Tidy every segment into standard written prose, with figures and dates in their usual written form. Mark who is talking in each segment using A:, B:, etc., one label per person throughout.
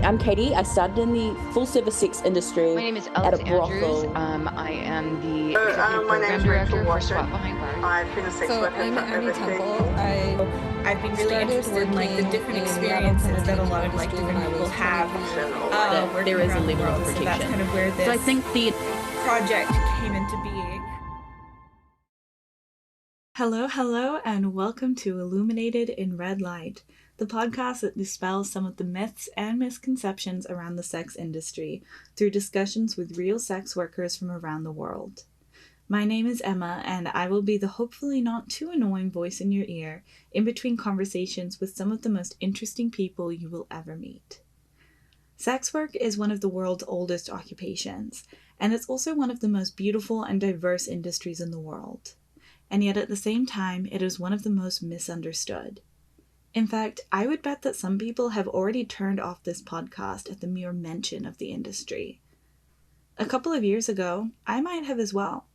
A: I'm Katie. I started in the full-service sex industry
B: My name is
A: at a
B: Alex Andrews.
A: brothel.
B: I am the executive program director for SWAT Behind Bars.
C: I've been a sex worker
D: I'm
C: for
D: Annie
C: over
D: Temple.
C: I've been really interested in like the different experiences that a lot of like different people have.
A: That there is a level of protection.
C: So that's kind of where this
A: So I think the
C: project came into being.
E: Hello, and welcome to Illuminated in Red Light, the podcast that dispels some of the myths and misconceptions around the sex industry through discussions with real sex workers from around the world. My name is Emma, and I will be the hopefully not too annoying voice in your ear in between conversations with some of the most interesting people you will ever meet. Sex work is one of the world's oldest occupations, and it's also one of the most beautiful and diverse industries in the world. And yet at the same time, it is one of the most misunderstood. In fact, I would bet that some people have already turned off this podcast at the mere mention of the industry. A couple of years ago, I might have as well.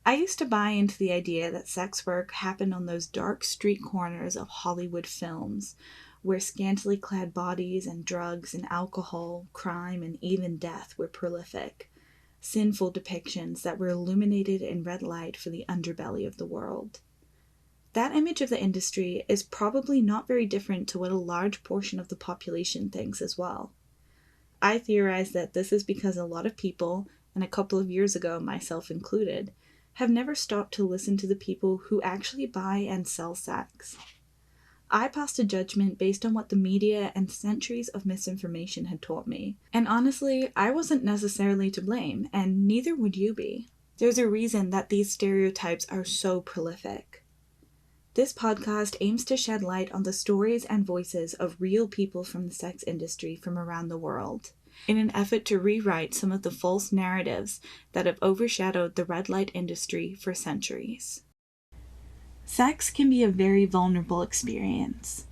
E: I used to buy into the idea that sex work happened on those dark street corners of Hollywood films, where scantily clad bodies and drugs and alcohol, crime, and even death were prolific. Sinful depictions that were illuminated in red light for the underbelly of the world. That image of the industry is probably not very different to what a large portion of the population thinks as well. I theorize that this is because a lot of people, and a couple of years ago myself included, have never stopped to listen to the people who actually buy and sell sex. I passed a judgment based on what the media and centuries of misinformation had taught me. And honestly, I wasn't necessarily to blame, and neither would you be. There's a reason that these stereotypes are so prolific. This podcast aims to shed light on the stories and voices of real people from the sex industry from around the world, in an effort to rewrite some of the false narratives that have overshadowed the red light industry for centuries. Sex can be a very vulnerable experience.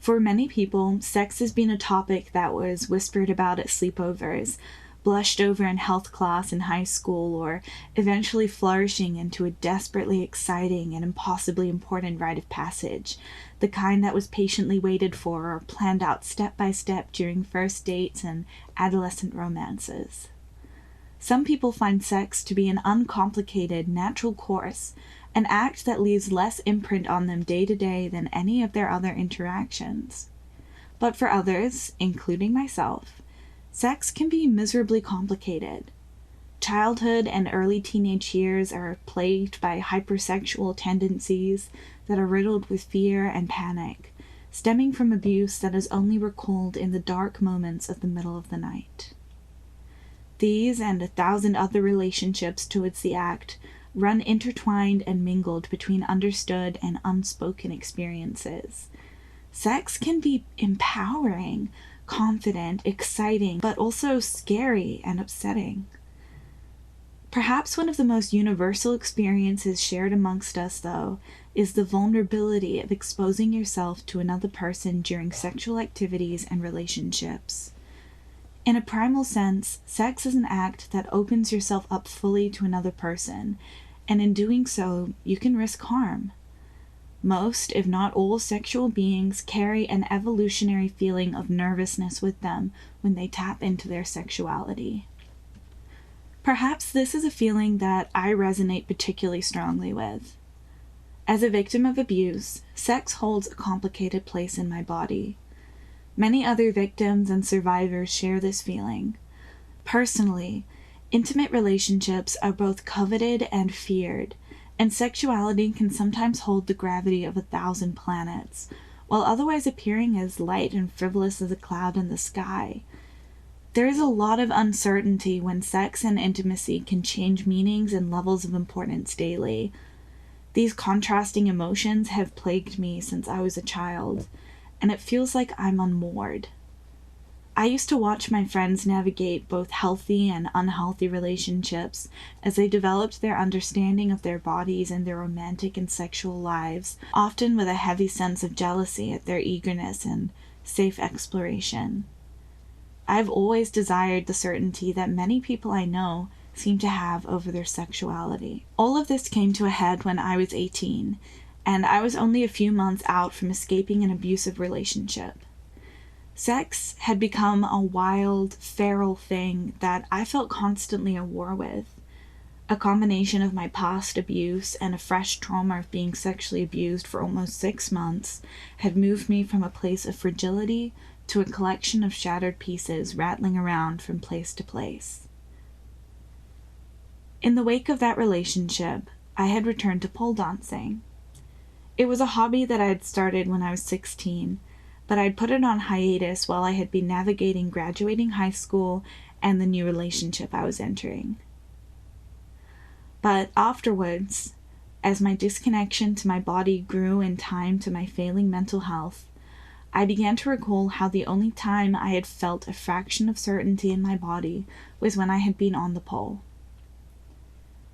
E: For many people, sex has been a topic that was whispered about at sleepovers, blushed over in health class in high school, or eventually flourishing into a desperately exciting and impossibly important rite of passage, the kind that was patiently waited for or planned out step by step during first dates and adolescent romances. Some people find sex to be an uncomplicated, natural course, an act that leaves less imprint on them day to day than any of their other interactions. But for others, including myself, sex can be miserably complicated. Childhood and early teenage years are plagued by hypersexual tendencies that are riddled with fear and panic, stemming from abuse that is only recalled in the dark moments of the middle of the night. These and 1,000 other relationships towards the act run intertwined and mingled between understood and unspoken experiences. Sex can be empowering, confident, exciting, but also scary and upsetting. Perhaps one of the most universal experiences shared amongst us, though, is the vulnerability of exposing yourself to another person during sexual activities and relationships. In a primal sense, sex is an act that opens yourself up fully to another person, and in doing so, you can risk harm. Most, if not all, sexual beings carry an evolutionary feeling of nervousness with them when they tap into their sexuality. Perhaps this is a feeling that I resonate particularly strongly with. As a victim of abuse, sex holds a complicated place in my body. Many other victims and survivors share this feeling. Personally, intimate relationships are both coveted and feared, and sexuality can sometimes hold the gravity of 1,000 planets, while otherwise appearing as light and frivolous as a cloud in the sky. There is a lot of uncertainty when sex and intimacy can change meanings and levels of importance daily. These contrasting emotions have plagued me since I was a child, and it feels like I'm unmoored. I used to watch my friends navigate both healthy and unhealthy relationships as they developed their understanding of their bodies and their romantic and sexual lives, often with a heavy sense of jealousy at their eagerness and safe exploration. I've always desired the certainty that many people I know seem to have over their sexuality. All of this came to a head when I was 18, and I was only a few months out from escaping an abusive relationship. Sex had become a wild, feral thing that I felt constantly at war with. A combination of my past abuse and a fresh trauma of being sexually abused for almost 6 months had moved me from a place of fragility to a collection of shattered pieces rattling around from place to place. In the wake of that relationship, I had returned to pole dancing. It was a hobby that I had started when I was 16, but I'd put it on hiatus while I had been navigating graduating high school and the new relationship I was entering. But afterwards, as my disconnection to my body grew in time to my failing mental health, I began to recall how the only time I had felt a fraction of certainty in my body was when I had been on the pole.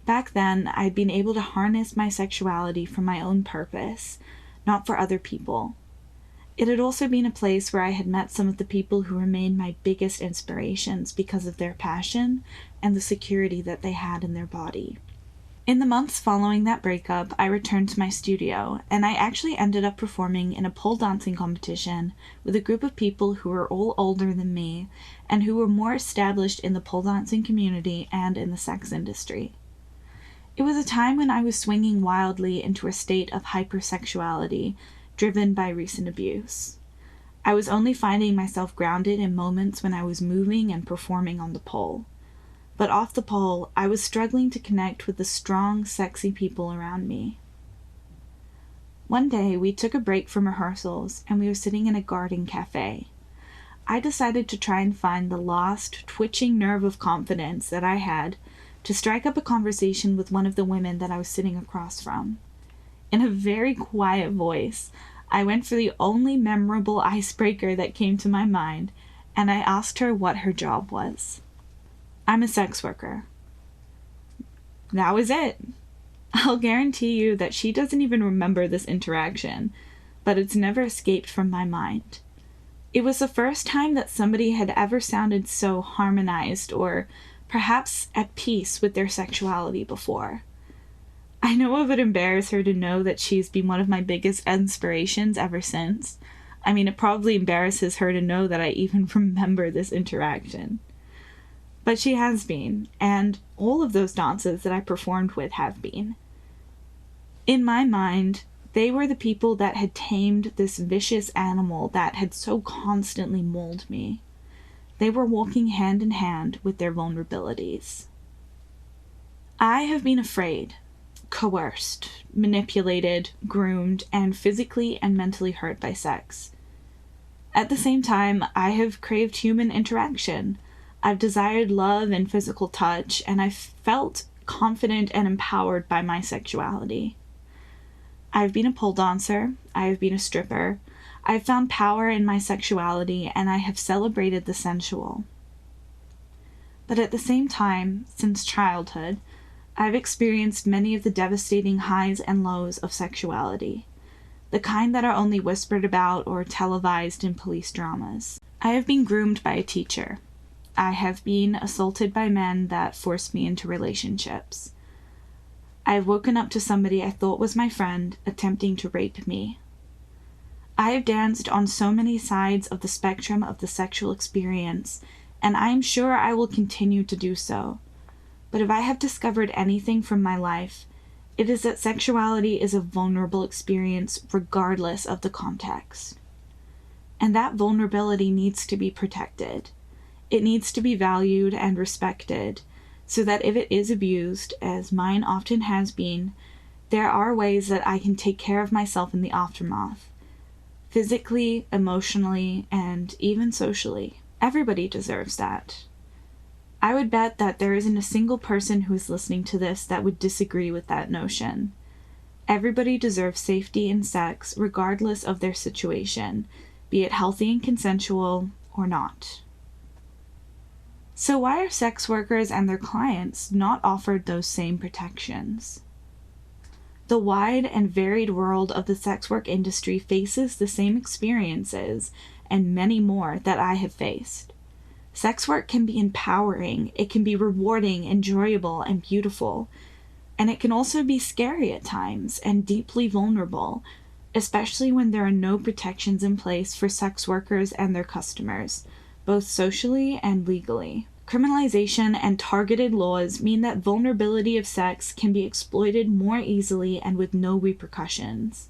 E: Back then, I had been able to harness my sexuality for my own purpose, not for other people. It had also been a place where I had met some of the people who remained my biggest inspirations because of their passion and the security that they had in their body. In the months following that breakup, I returned to my studio, and I actually ended up performing in a pole dancing competition with a group of people who were all older than me and who were more established in the pole dancing community and in the sex industry. It was a time when I was swinging wildly into a state of hypersexuality, driven by recent abuse. I was only finding myself grounded in moments when I was moving and performing on the pole. But off the pole, I was struggling to connect with the strong, sexy people around me. One day, we took a break from rehearsals, and we were sitting in a garden cafe. I decided to try and find the lost, twitching nerve of confidence that I had to strike up a conversation with one of the women that I was sitting across from. In a very quiet voice, I went for the only memorable icebreaker that came to my mind, and I asked her what her job was. "I'm a sex worker." That was it. I'll guarantee you that she doesn't even remember this interaction, but it's never escaped from my mind. It was the first time that somebody had ever sounded so harmonized or perhaps at peace with their sexuality before. I know it would embarrass her to know that she's been one of my biggest inspirations ever since. I mean, it probably embarrasses her to know that I even remember this interaction. But she has been, and all of those dances that I performed with have been. In my mind, they were the people that had tamed this vicious animal that had so constantly mauled me. They were walking hand in hand with their vulnerabilities. I have been afraid, coerced, manipulated, groomed, and physically and mentally hurt by sex. At the same time, I have craved human interaction. I've desired love and physical touch, and I've felt confident and empowered by my sexuality. I've been a pole dancer, I have been a stripper, I've found power in my sexuality, and I have celebrated the sensual. But at the same time, since childhood, I've experienced many of the devastating highs and lows of sexuality, the kind that are only whispered about or televised in police dramas. I have been groomed by a teacher. I have been assaulted by men that forced me into relationships. I have woken up to somebody I thought was my friend attempting to rape me. I have danced on so many sides of the spectrum of the sexual experience, and I am sure I will continue to do so. But if I have discovered anything from my life, it is that sexuality is a vulnerable experience regardless of the context. And that vulnerability needs to be protected. It needs to be valued and respected, so that if it is abused, as mine often has been, there are ways that I can take care of myself in the aftermath. Physically, emotionally, and even socially. Everybody deserves that. I would bet that there isn't a single person who is listening to this that would disagree with that notion. Everybody deserves safety in sex, regardless of their situation, be it healthy and consensual or not. So why are sex workers and their clients not offered those same protections? The wide and varied world of the sex work industry faces the same experiences and many more that I have faced. Sex work can be empowering, it can be rewarding, enjoyable, and beautiful, and it can also be scary at times and deeply vulnerable, especially when there are no protections in place for sex workers and their customers, both socially and legally. Criminalization and targeted laws mean that vulnerability of sex can be exploited more easily and with no repercussions.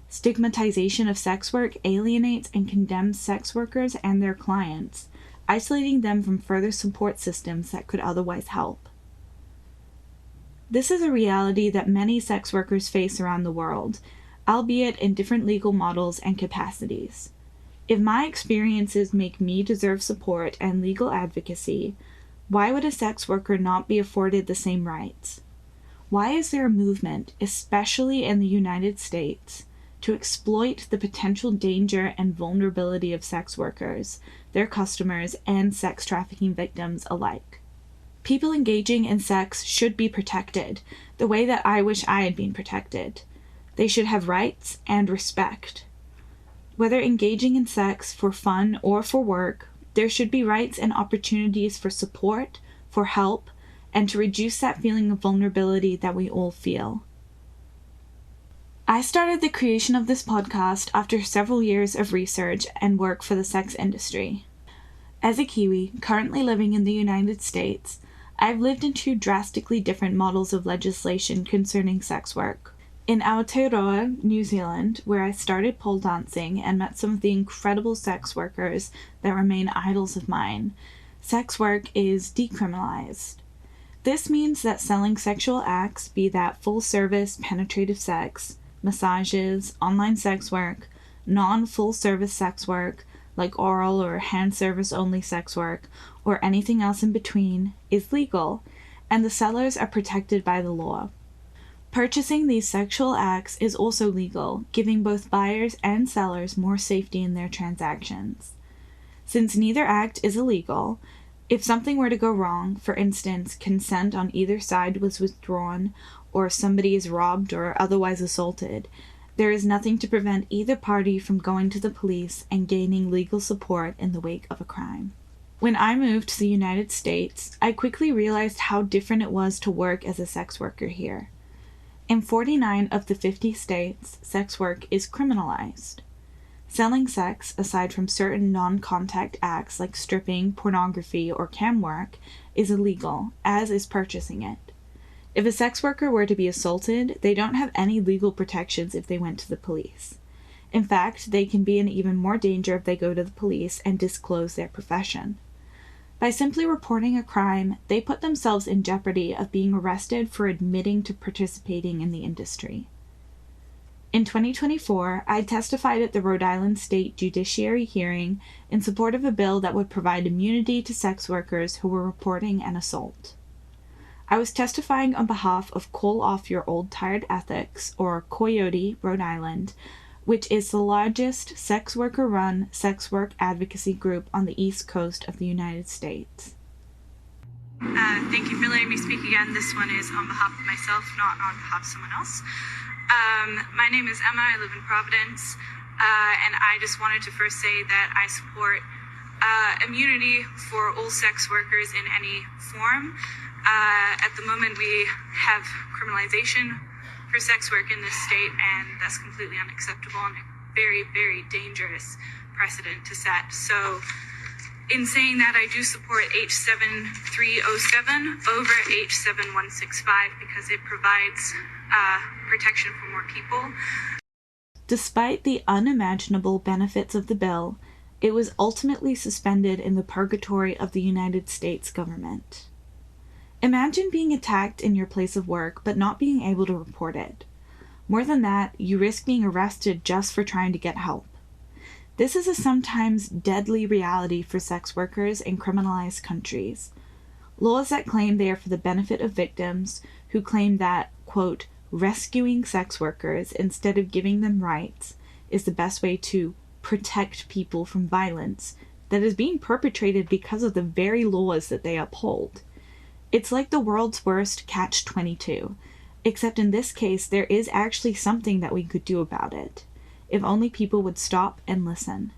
E: Stigmatization of sex work alienates and condemns sex workers and their clients, isolating them from further support systems that could otherwise help. This is a reality that many sex workers face around the world, albeit in different legal models and capacities. If my experiences make me deserve support and legal advocacy, why would a sex worker not be afforded the same rights? Why is there a movement, especially in the United States, to exploit the potential danger and vulnerability of sex workers, their customers, and sex trafficking victims alike? People engaging in sex should be protected, the way that I wish I had been protected. They should have rights and respect. Whether engaging in sex for fun or for work, there should be rights and opportunities for support, for help, and to reduce that feeling of vulnerability that we all feel. I started the creation of this podcast after several years of research and work for the sex industry. As a Kiwi, currently living in the United States, I've lived in two drastically different models of legislation concerning sex work. In Aotearoa, New Zealand, where I started pole dancing and met some of the incredible sex workers that remain idols of mine, sex work is decriminalized. This means that selling sexual acts, be that full-service penetrative sex, massages, online sex work, non-full-service sex work, like oral or hand service only sex work, or anything else in between, is legal, and the sellers are protected by the law. Purchasing these sexual acts is also legal, giving both buyers and sellers more safety in their transactions. Since neither act is illegal, if something were to go wrong, for instance, consent on either side was withdrawn, or somebody is robbed or otherwise assaulted, there is nothing to prevent either party from going to the police and gaining legal support in the wake of a crime. When I moved to the United States, I quickly realized how different it was to work as a sex worker here. In 49 of the 50 states, sex work is criminalized. Selling sex, aside from certain non-contact acts like stripping, pornography, or cam work, is illegal, as is purchasing it. If a sex worker were to be assaulted, they don't have any legal protections if they went to the police. In fact, they can be in even more danger if they go to the police and disclose their profession. By simply reporting a crime, they put themselves in jeopardy of being arrested for admitting to participating in the industry. In 2024, I testified at the Rhode Island State Judiciary hearing in support of a bill that would provide immunity to sex workers who were reporting an assault. I was testifying on behalf of Call Off Your Old Tired Ethics, or COYOTE, Rhode Island, which is the largest sex worker-run sex work advocacy group on the East Coast of the United States.
D: Thank you for letting me speak again. This one is on behalf of myself, not on behalf of someone else. My name is Emma. I live in Providence, and I just wanted to first say that I support immunity for all sex workers in any form. At the moment, we have criminalization for sex work in this state, and that's completely unacceptable and a very, very dangerous precedent to set. So in saying that, I do support H7307 over H7165 because it provides protection for more people.
E: Despite the unimaginable benefits of the bill, it was ultimately suspended in the purgatory of the United States government. Imagine being attacked in your place of work but not being able to report it. More than that, you risk being arrested just for trying to get help. This is a sometimes deadly reality for sex workers in criminalized countries. Laws that claim they are for the benefit of victims, who claim that, quote, rescuing sex workers instead of giving them rights is the best way to protect people from violence that is being perpetrated because of the very laws that they uphold. It's like the world's worst catch-22, except in this case there is actually something that we could do about it, if only people would stop and listen.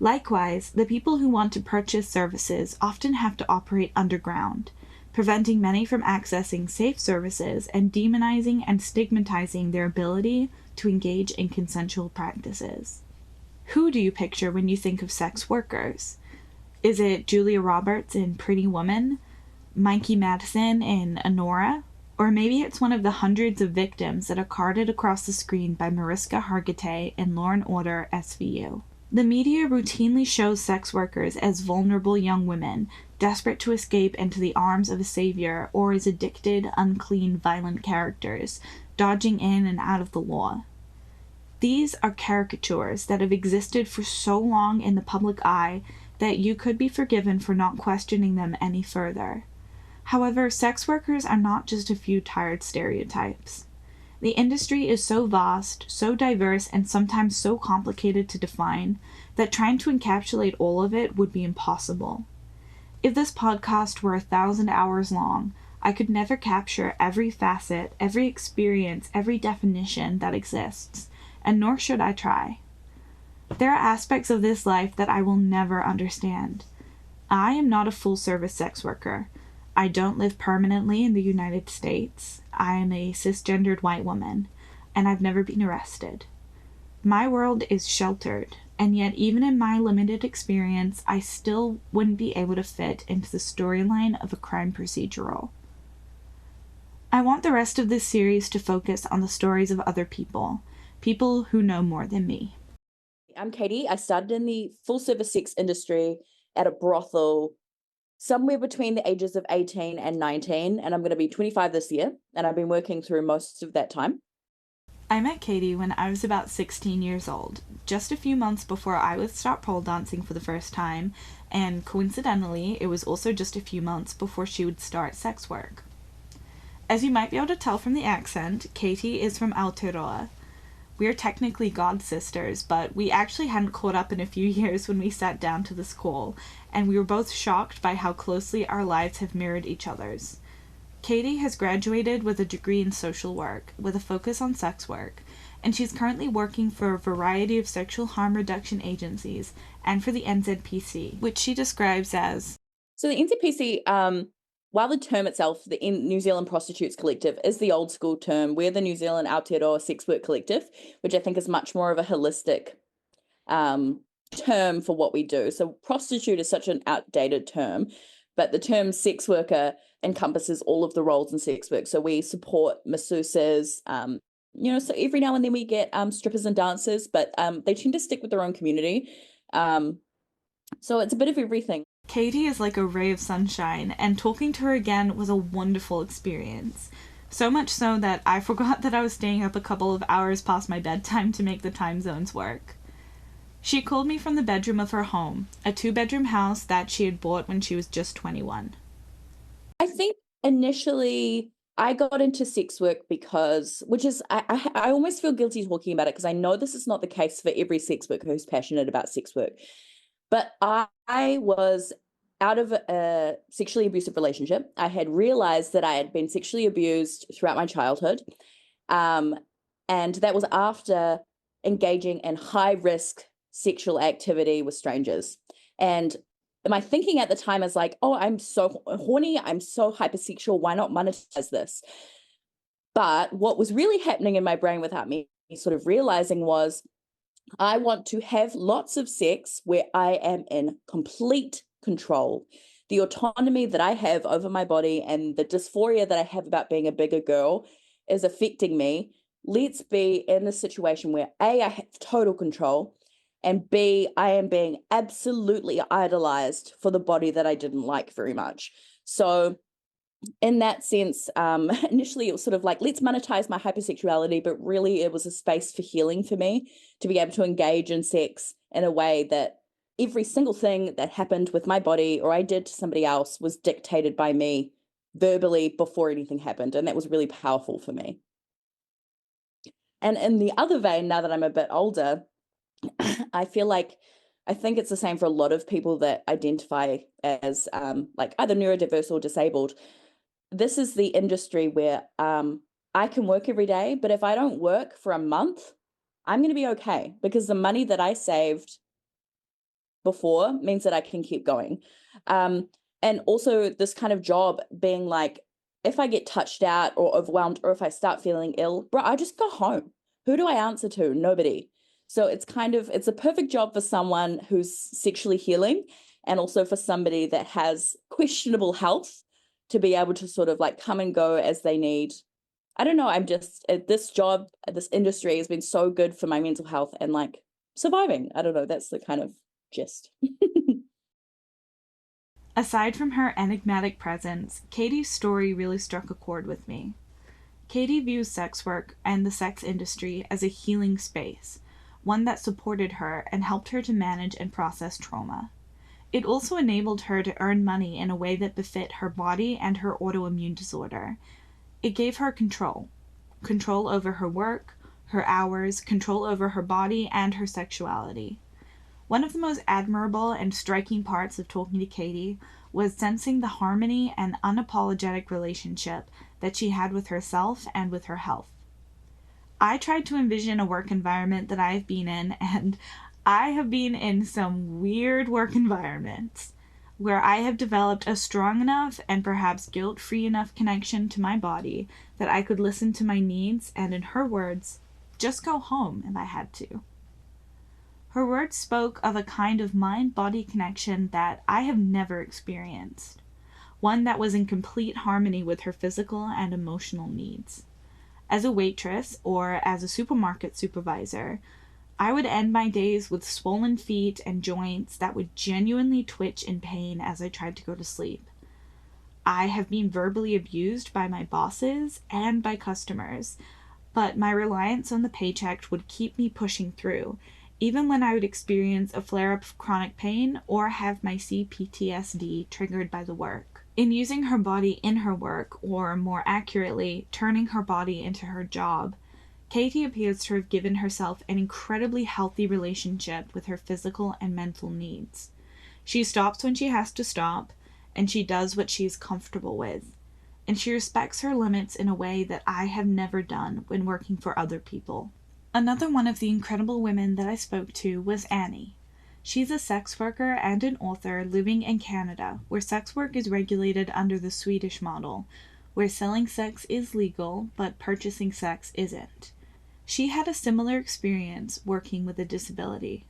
E: Likewise, the people who want to purchase services often have to operate underground, preventing many from accessing safe services and demonizing and stigmatizing their ability to engage in consensual practices. Who do you picture when you think of sex workers? Is it Julia Roberts in Pretty Woman, Mikey Madison in Honora, or maybe it's one of the hundreds of victims that are carted across the screen by Mariska Hargitay in Law & Order SVU. The media routinely shows sex workers as vulnerable young women, desperate to escape into the arms of a savior, or as addicted, unclean, violent characters, dodging in and out of the law. These are caricatures that have existed for so long in the public eye that you could be forgiven for not questioning them any further. However, sex workers are not just a few tired stereotypes. The industry is so vast, so diverse, and sometimes so complicated to define that trying to encapsulate all of it would be impossible. If this podcast were 1,000 hours long, I could never capture every facet, every experience, every definition that exists, and nor should I try. There are aspects of this life that I will never understand. I am not a full-service sex worker. I don't live permanently in the United States. I am a cisgendered white woman, and I've never been arrested. My world is sheltered, and yet even in my limited experience, I still wouldn't be able to fit into the storyline of a crime procedural. I want the rest of this series to focus on the stories of other people who know more than me.
A: I'm Katie. I started in the full-service sex industry at a brothel somewhere between the ages of 18 and 19, and I'm going to be 25 this year, and I've been working through most of that time.
E: I met Katie when I was about 16 years old, just a few months before I would start pole dancing for the first time, and coincidentally, it was also just a few months before she would start sex work. As you might be able to tell from the accent, Katie is from Aotearoa. We are technically god sisters, but we actually hadn't caught up in a few years when we sat down to this call, and we were both shocked by how closely our lives have mirrored each other's. Katie has graduated with a degree in social work, with a focus on sex work, and she's currently working for a variety of sexual harm reduction agencies and for the NZPC, which she describes as...
A: So the NZPC, while the term itself, the New Zealand Prostitutes Collective, is the old school term, we're the New Zealand Aotearoa Sex Work Collective, which I think is much more of a holistic term for what we do. So prostitute is such an outdated term, but the term sex worker encompasses all of the roles in sex work. So we support masseuses, so every now and then we get strippers and dancers, but they tend to stick with their own community. So it's a bit of everything.
E: Katie is like a ray of sunshine, and talking to her again was a wonderful experience. So much so that I forgot that I was staying up a couple of hours past my bedtime to make the time zones work. She called me from the bedroom of her home, a 2-bedroom house that she had bought when she was just 21.
A: I think initially I got into sex work because, I almost feel guilty talking about it because I know this is not the case for every sex worker who's passionate about sex work. But I was out of a sexually abusive relationship. I had realized that I had been sexually abused throughout my childhood. And that was after engaging in high-risk sexual activity with strangers. And my thinking at the time is like, oh, I'm so horny, I'm so hypersexual, why not monetize this? But what was really happening in my brain without me sort of realizing was, I want to have lots of sex where I am in complete control. The autonomy that I have over my body and the dysphoria that I have about being a bigger girl is affecting me. Let's be in a situation where A, I have total control, and B, I am being absolutely idolized for the body that I didn't like very much. So in that sense, initially it was sort of like, let's monetize my hypersexuality, but really it was a space for healing for me to be able to engage in sex in a way that every single thing that happened with my body or I did to somebody else was dictated by me verbally before anything happened. And that was really powerful for me. And in the other vein, now that I'm a bit older, I think it's the same for a lot of people that identify as either neurodiverse or disabled. This is the industry where I can work every day, but if I don't work for a month, I'm going to be okay because the money that I saved before means that I can keep going. And And also this kind of job being like, if I get touched out or overwhelmed, or if I start feeling ill, bro, I just go home. Who do I answer to? Nobody. So it's a perfect job for someone who's sexually healing, and also for somebody that has questionable health to be able to sort of like come and go as they need. I don't know. This job, this industry has been so good for my mental health and like surviving. I don't know. That's the kind of gist.
E: Aside from her enigmatic presence, Katie's story really struck a chord with me. Katie views sex work and the sex industry as a healing space, one that supported her and helped her to manage and process trauma. It also enabled her to earn money in a way that befit her body and her autoimmune disorder. It gave her control over her work, her hours, control over her body and her sexuality. One of the most admirable and striking parts of talking to Katie was sensing the harmony and unapologetic relationship that she had with herself and with her health. I tried to envision a work environment that I've been in, and I have been in some weird work environments where I have developed a strong enough and perhaps guilt-free enough connection to my body that I could listen to my needs and, in her words, just go home if I had to. Her words spoke of a kind of mind-body connection that I have never experienced, one that was in complete harmony with her physical and emotional needs. As a waitress or as a supermarket supervisor, I would end my days with swollen feet and joints that would genuinely twitch in pain as I tried to go to sleep. I have been verbally abused by my bosses and by customers, but my reliance on the paycheck would keep me pushing through, even when I would experience a flare-up of chronic pain or have my CPTSD triggered by the work. In using her body in her work, or more accurately, turning her body into her job, Katie appears to have given herself an incredibly healthy relationship with her physical and mental needs. She stops when she has to stop, and she does what she is comfortable with, and she respects her limits in a way that I have never done when working for other people. Another one of the incredible women that I spoke to was Annie. She's a sex worker and an author living in Canada, where sex work is regulated under the Swedish model, where selling sex is legal, but purchasing sex isn't. She had a similar experience working with a disability.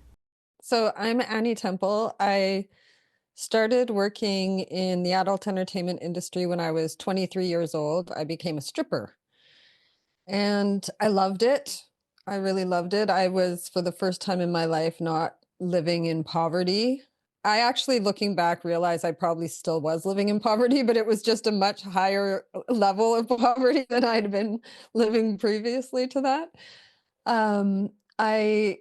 F: So I'm Annie Temple. I started working in the adult entertainment industry when I was 23 years old. I became a stripper and I loved it. I really loved it. I was, for the first time in my life, not living in poverty. I actually, looking back, realized I probably still was living in poverty, but it was just a much higher level of poverty than I'd been living previously to that. I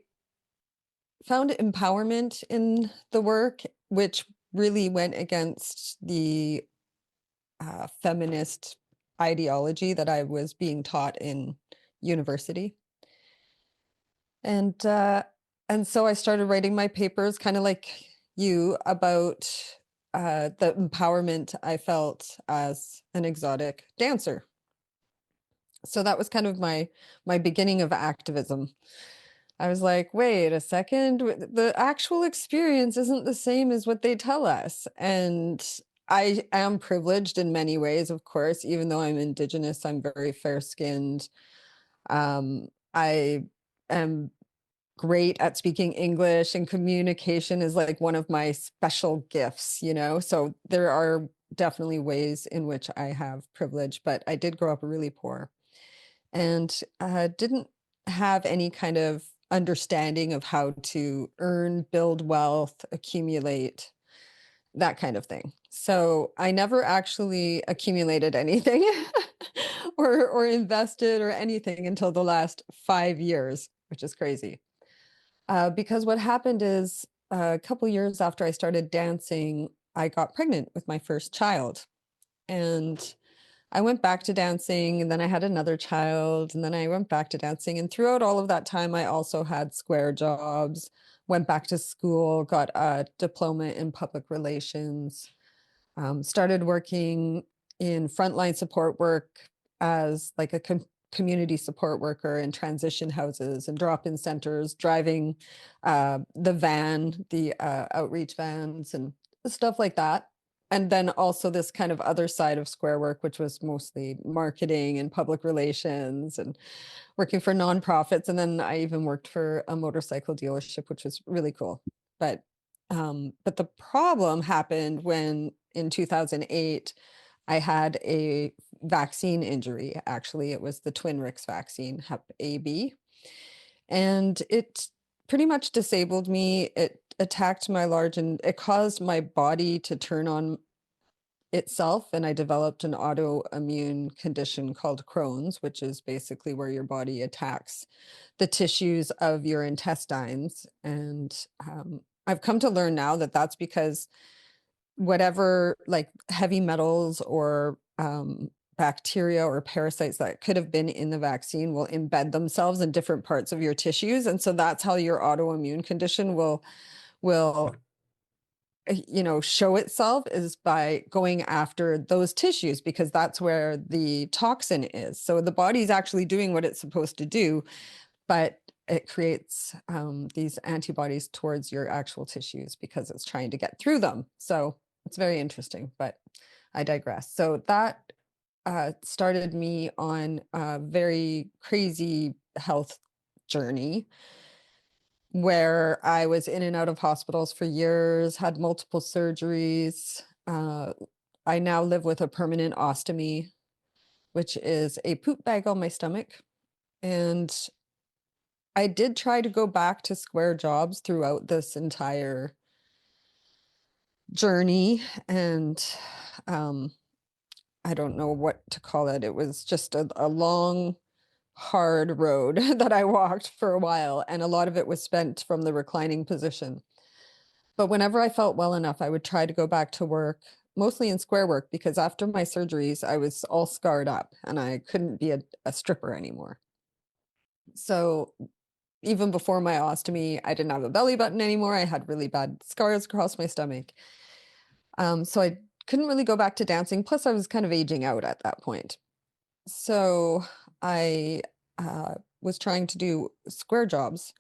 F: found empowerment in the work, which really went against the feminist ideology that I was being taught in university. And so I started writing my papers, kind of like you, about the empowerment I felt as an exotic dancer. So that was kind of my beginning of activism. I was like, wait a second, the actual experience isn't the same as what they tell us. And I am privileged in many ways, of course, even though I'm Indigenous, I'm very fair-skinned. I am great at speaking English, and communication is like one of my special gifts, you know? So there are definitely ways in which I have privilege, but I did grow up really poor and didn't have any kind of understanding of how to earn, build wealth, accumulate, that kind of thing. So I never actually accumulated anything or invested or anything until the last 5 years, which is crazy. Because what happened is a couple years after I started dancing, I got pregnant with my first child. And I went back to dancing, and then I had another child, and then I went back to dancing. And throughout all of that time, I also had square jobs, went back to school, got a diploma in public relations, started working in frontline support work as like a community support worker in transition houses and drop-in centers, driving the van, the outreach vans and stuff like that. and then also this kind of other side of Square work, which was mostly marketing and public relations and working for nonprofits. And then I even worked for a motorcycle dealership, which was really cool. But the problem happened when in 2008, I had a vaccine injury. Actually, it was the Twin Ricks vaccine, Hep A/B. And it pretty much disabled me. It attacked my large, and it caused my body to turn on itself. And I developed an autoimmune condition called Crohn's, which is basically where your body attacks the tissues of your intestines. And I've come to learn now that that's because whatever like heavy metals or bacteria or parasites that could have been in the vaccine will embed themselves in different parts of your tissues. And so that's how your autoimmune condition will show itself, is by going after those tissues, because that's where the toxin is. So the body's actually doing what it's supposed to do, but it creates these antibodies towards your actual tissues because it's trying to get through them. So it's very interesting, but I digress. So that started me on a very crazy health journey where I was in and out of hospitals for years, had multiple surgeries. I now live with a permanent ostomy, which is a poop bag on my stomach. And I did try to go back to square jobs throughout this entire journey. And I don't know what to call it. It was just a long, hard road that I walked for a while. And a lot of it was spent from the reclining position. But whenever I felt well enough, I would try to go back to work, mostly in square work, because after my surgeries, I was all scarred up and I couldn't be a stripper anymore. So even before my ostomy, I didn't have a belly button anymore. I had really bad scars across my stomach. So I couldn't really go back to dancing. Plus, I was kind of aging out at that point. So I was trying to do square jobs.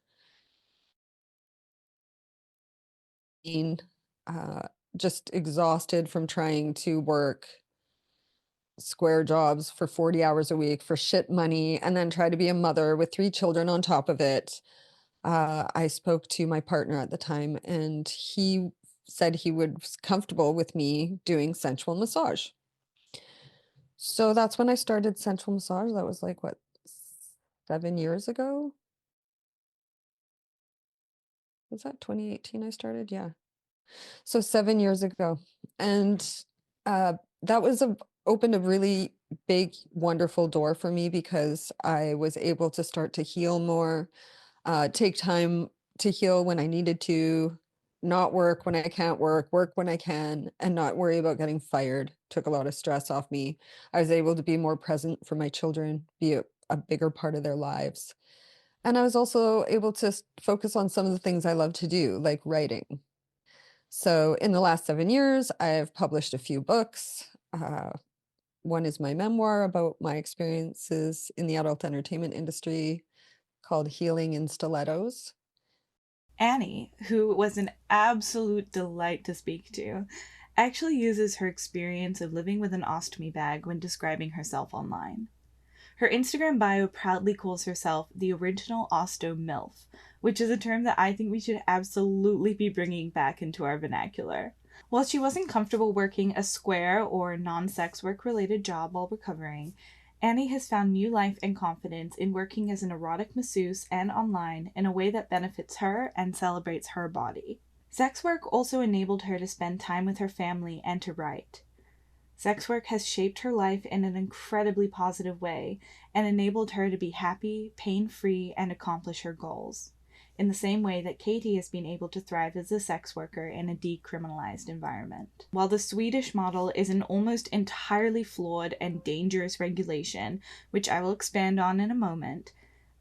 F: Just exhausted from trying to work square jobs for 40 hours a week for shit money, and then try to be a mother with 3 children on top of it. I spoke to my partner at the time, and he said he was comfortable with me doing sensual massage. So that's when I started sensual massage. That was like, what, 7 years ago? Was that 2018 I started? Yeah. So 7 years ago. And that was opened a really big, wonderful door for me, because I was able to start to heal more, take time to heal when I needed to, not work when I can't work when I can, and not worry about getting fired. Took a lot of stress off me. I was able to be more present for my children, be a bigger part of their lives. And I was also able to focus on some of the things I love to do, like writing. So in the last 7 years, I've published a few books. One is my memoir about my experiences in the adult entertainment industry, called Healing in Stilettos.
E: Annie, who was an absolute delight to speak to, actually uses her experience of living with an ostomy bag when describing herself online. Her Instagram bio proudly calls herself the original Osto MILF, which is a term that I think we should absolutely be bringing back into our vernacular. While she wasn't comfortable working a square or non-sex work related job while recovering, Annie has found new life and confidence in working as an erotic masseuse and online in a way that benefits her and celebrates her body. Sex work also enabled her to spend time with her family and to write. Sex work has shaped her life in an incredibly positive way and enabled her to be happy, pain-free, and accomplish her goals, in the same way that Katie has been able to thrive as a sex worker in a decriminalized environment. While the Swedish model is an almost entirely flawed and dangerous regulation, which I will expand on in a moment,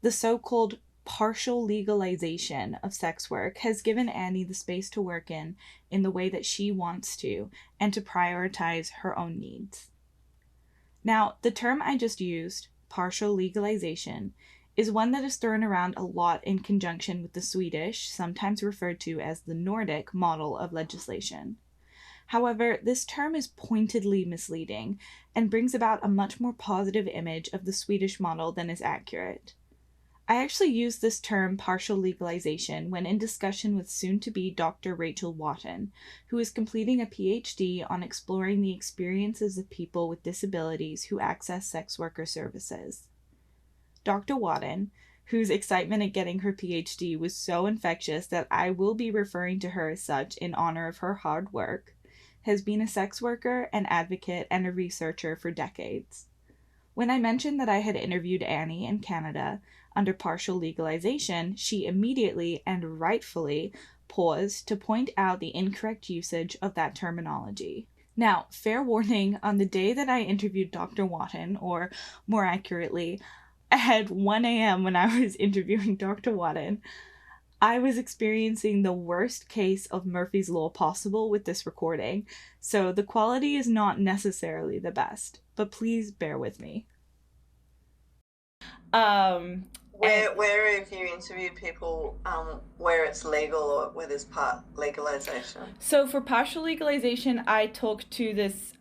E: the so-called partial legalization of sex work has given Annie the space to work in the way that she wants to, and to prioritize her own needs. Now, the term I just used, partial legalization, is one that is thrown around a lot in conjunction with the Swedish, sometimes referred to as the Nordic, model of legislation. However, this term is pointedly misleading and brings about a much more positive image of the Swedish model than is accurate. I actually used this term partial legalization when in discussion with soon-to-be Dr. Rachel Wotton, who is completing a PhD on exploring the experiences of people with disabilities who access sex worker services. Dr. Wotton, whose excitement at getting her PhD was so infectious that I will be referring to her as such in honor of her hard work, has been a sex worker, an advocate, and a researcher for decades. When I mentioned that I had interviewed Annie in Canada under partial legalization, she immediately and rightfully paused to point out the incorrect usage of that terminology. Now, fair warning, on the day that I interviewed Dr. Wotton, or more accurately, at 1 a.m. when I was interviewing Dr. Wotton, I was experiencing the worst case of Murphy's Law possible with this recording, so the quality is not necessarily the best, but please bear with me.
G: Where have you interviewed people where it's legal or where there's part legalization?
E: So for partial legalization, I talked to this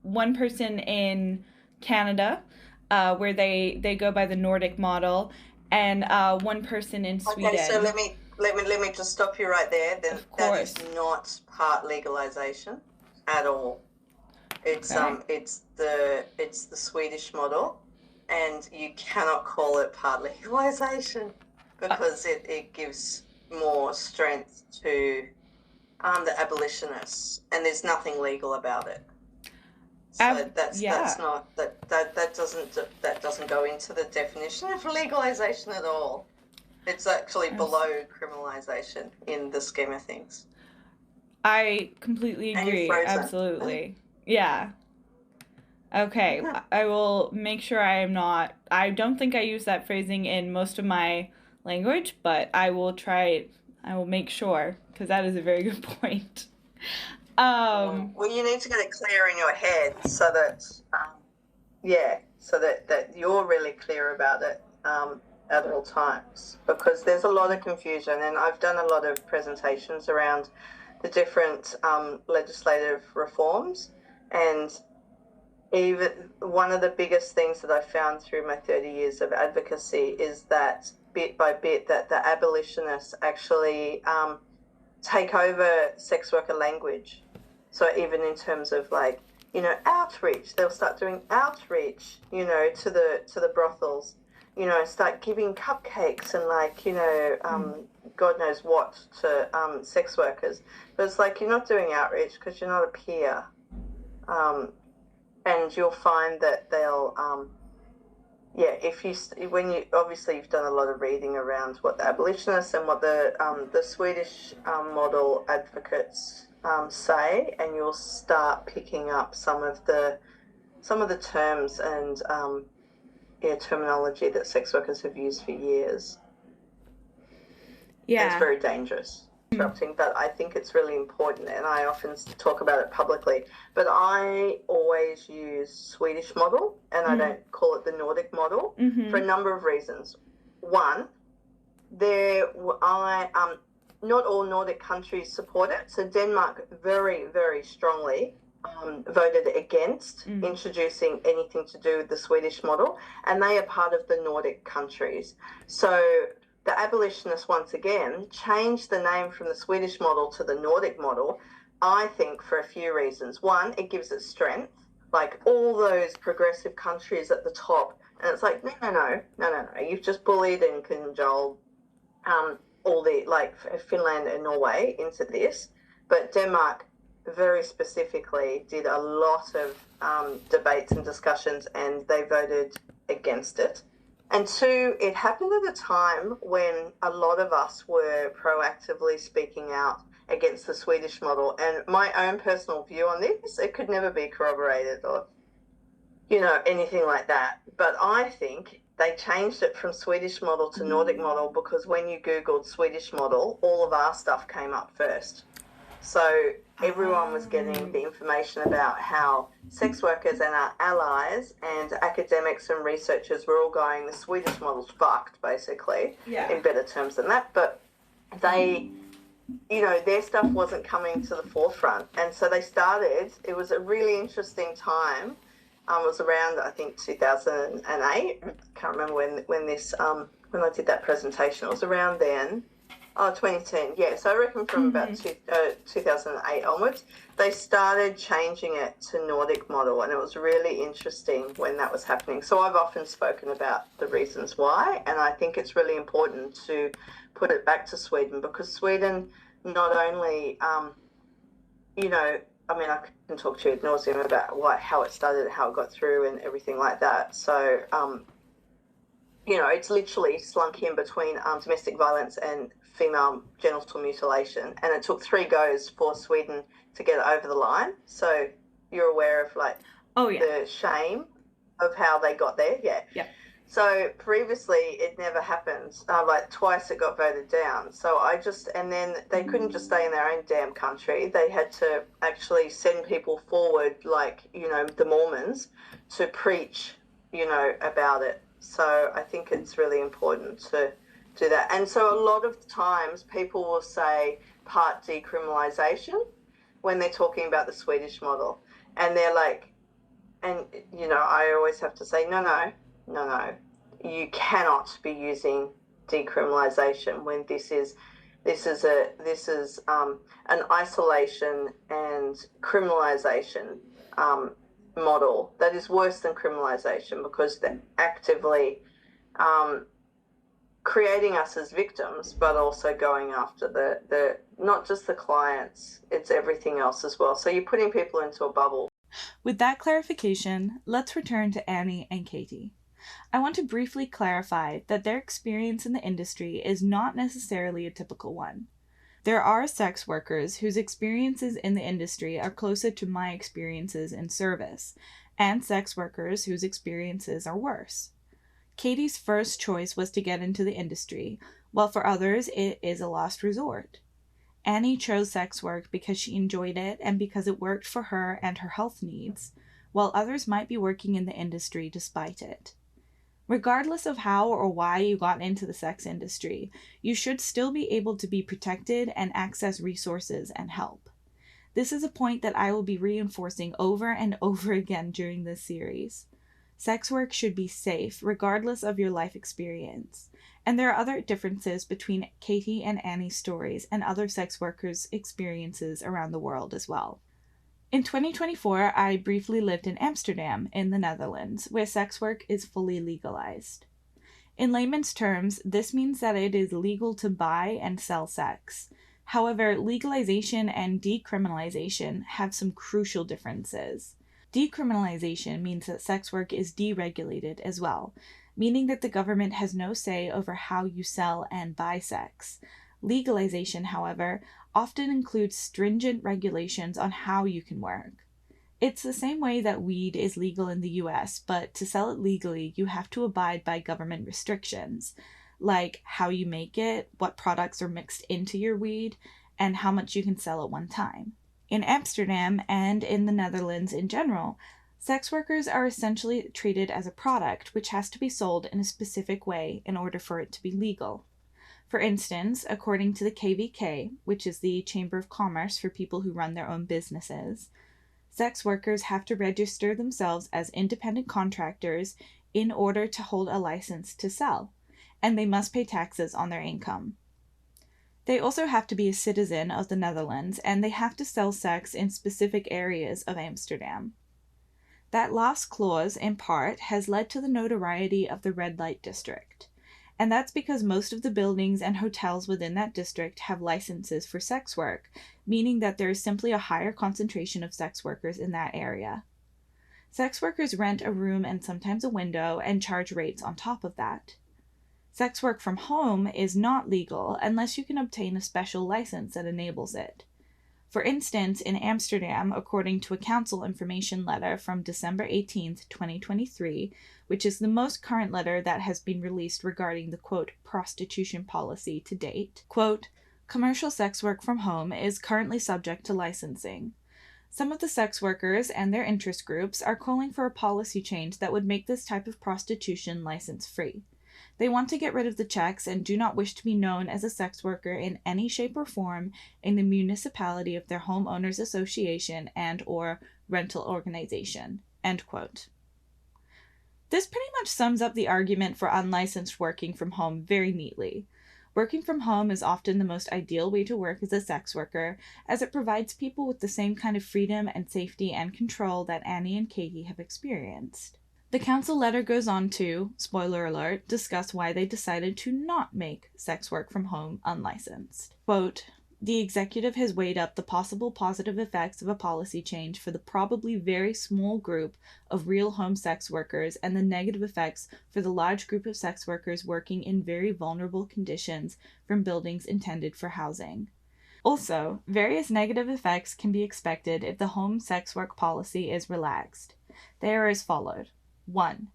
E: one person in Canada, where they go by the Nordic model, and one person in Sweden.
G: Okay, so let me just stop you right there. Then that is not part legalization at all. It's it's the Swedish model, and you cannot call it part legalization because it gives more strength to the abolitionists, and there's nothing legal about it. So that's not that doesn't go into the definition of legalization at all. It's actually below criminalization in the scheme of things.
E: I completely agree. Absolutely. Yeah. Okay. Yeah. I will make sure I don't think I use that phrasing in most of my language, but I will try it. I will make sure, because that is a very good point.
G: Well, you need to get it clear in your head so that, so that you're really clear about it at all times, because there's a lot of confusion, and I've done a lot of presentations around the different legislative reforms, and even one of the biggest things that I found through my 30 years of advocacy is that bit by bit that the abolitionists actually take over sex worker language. So even in terms of outreach, they'll start doing outreach, to the brothels, start giving cupcakes and God knows what to sex workers. But it's like, you're not doing outreach because you're not a peer. And you'll find that they'll, obviously you've done a lot of reading around what the abolitionists and what the Swedish model advocates say, and you'll start picking up some of the terms and terminology that sex workers have used for years. Yeah, and it's very dangerous. Interrupting, but I think it's really important, and I often talk about it publicly. But I always use Swedish model, and I don't call it the Nordic model for a number of reasons. One, not all Nordic countries support it. So Denmark very, very strongly voted against introducing anything to do with the Swedish model, and they are part of the Nordic countries. So the abolitionists, once again, changed the name from the Swedish model to the Nordic model, I think, for a few reasons. One, it gives it strength, like all those progressive countries at the top. And it's like, no. You've just bullied and cajoled all the, Finland and Norway into this. But Denmark very specifically did a lot of debates and discussions, and they voted against it. And two, it happened at a time when a lot of us were proactively speaking out against the Swedish model. And my own personal view on this, it could never be corroborated or, anything like that. But I think they changed it from Swedish model to Nordic model because when you Googled Swedish model, all of our stuff came up first. So everyone was getting the information about how sex workers and our allies and academics and researchers were all going, the Swedish model's fucked, basically, in better terms than that. But they their stuff wasn't coming to the forefront. And so they started, it was a really interesting time. It was around, I think, 2008. I can't remember when I did that presentation. It was around then. 2010, yeah. So I reckon from about 2008 onwards, they started changing it to Nordic model, and it was really interesting when that was happening. So I've often spoken about the reasons why, and I think it's really important to put it back to Sweden, because Sweden not only, I can talk to you ad nauseum about how it started, how it got through, and everything like that. So, it's literally slunk in between domestic violence and female genital mutilation, and it took 3 goes for Sweden to get it over the line. So you're aware of the shame of how they got there, yeah. So previously it never happened. Twice it got voted down. So and then they couldn't just stay in their own damn country. They had to actually send people forward, the Mormons, to preach, about it. So I think it's really important to do that. And so a lot of times people will say part decriminalization when they're talking about the Swedish model. And they're like, I always have to say, no. You cannot be using decriminalization when this is an isolation and criminalization model that is worse than criminalization, because they're actively creating us as victims, but also going after the not just the clients, it's everything else as well. So you're putting people into a bubble.
E: With that clarification, let's return to Annie and Katie. I want to briefly clarify that their experience in the industry is not necessarily a typical one. There are sex workers whose experiences in the industry are closer to my experiences in service, and sex workers whose experiences are worse. Katie's first choice was to get into the industry, while for others it is a last resort. Annie chose sex work because she enjoyed it and because it worked for her and her health needs, while others might be working in the industry despite it. Regardless of how or why you got into the sex industry, you should still be able to be protected and access resources and help. This is a point that I will be reinforcing over and over again during this series. Sex work should be safe, regardless of your life experience. And there are other differences between Katie and Annie's stories and other sex workers' experiences around the world as well. In 2024, I briefly lived in Amsterdam, in the Netherlands, where sex work is fully legalized. In layman's terms, this means that it is legal to buy and sell sex. However, legalization and decriminalization have some crucial differences. Decriminalization means that sex work is deregulated as well, meaning that the government has no say over how you sell and buy sex. Legalization, however, often includes stringent regulations on how you can work. It's the same way that weed is legal in the US, but to sell it legally, you have to abide by government restrictions, like how you make it, what products are mixed into your weed, and how much you can sell at one time. In Amsterdam and in the Netherlands in general, sex workers are essentially treated as a product which has to be sold in a specific way in order for it to be legal. For instance, according to the KVK, which is the Chamber of Commerce for people who run their own businesses, sex workers have to register themselves as independent contractors in order to hold a license to sell, and they must pay taxes on their income. They also have to be a citizen of the Netherlands, and they have to sell sex in specific areas of Amsterdam. That last clause, in part, has led to the notoriety of the red light district. And that's because most of the buildings and hotels within that district have licenses for sex work, meaning that there is simply a higher concentration of sex workers in that area. Sex workers rent a room and sometimes a window and charge rates on top of that. Sex work from home is not legal unless you can obtain a special license that enables it. For instance, in Amsterdam, according to a council information letter from December 18, 2023, which is the most current letter that has been released regarding the, quote, prostitution policy to date, quote, commercial sex work from home is currently subject to licensing. Some of the sex workers and their interest groups are calling for a policy change that would make this type of prostitution license-free. They want to get rid of the checks and do not wish to be known as a sex worker in any shape or form in the municipality of their homeowners association and or rental organization. End quote. This pretty much sums up the argument for unlicensed working from home very neatly. Working from home is often the most ideal way to work as a sex worker, as it provides people with the same kind of freedom and safety and control that Annie and Katie have experienced. The council letter goes on to, spoiler alert, discuss why they decided to not make sex work from home unlicensed. Quote, "The executive has weighed up the possible positive effects of a policy change for the probably very small group of real home sex workers and the negative effects for the large group of sex workers working in very vulnerable conditions from buildings intended for housing. Also, various negative effects can be expected if the home sex work policy is relaxed. They are as followed. 1.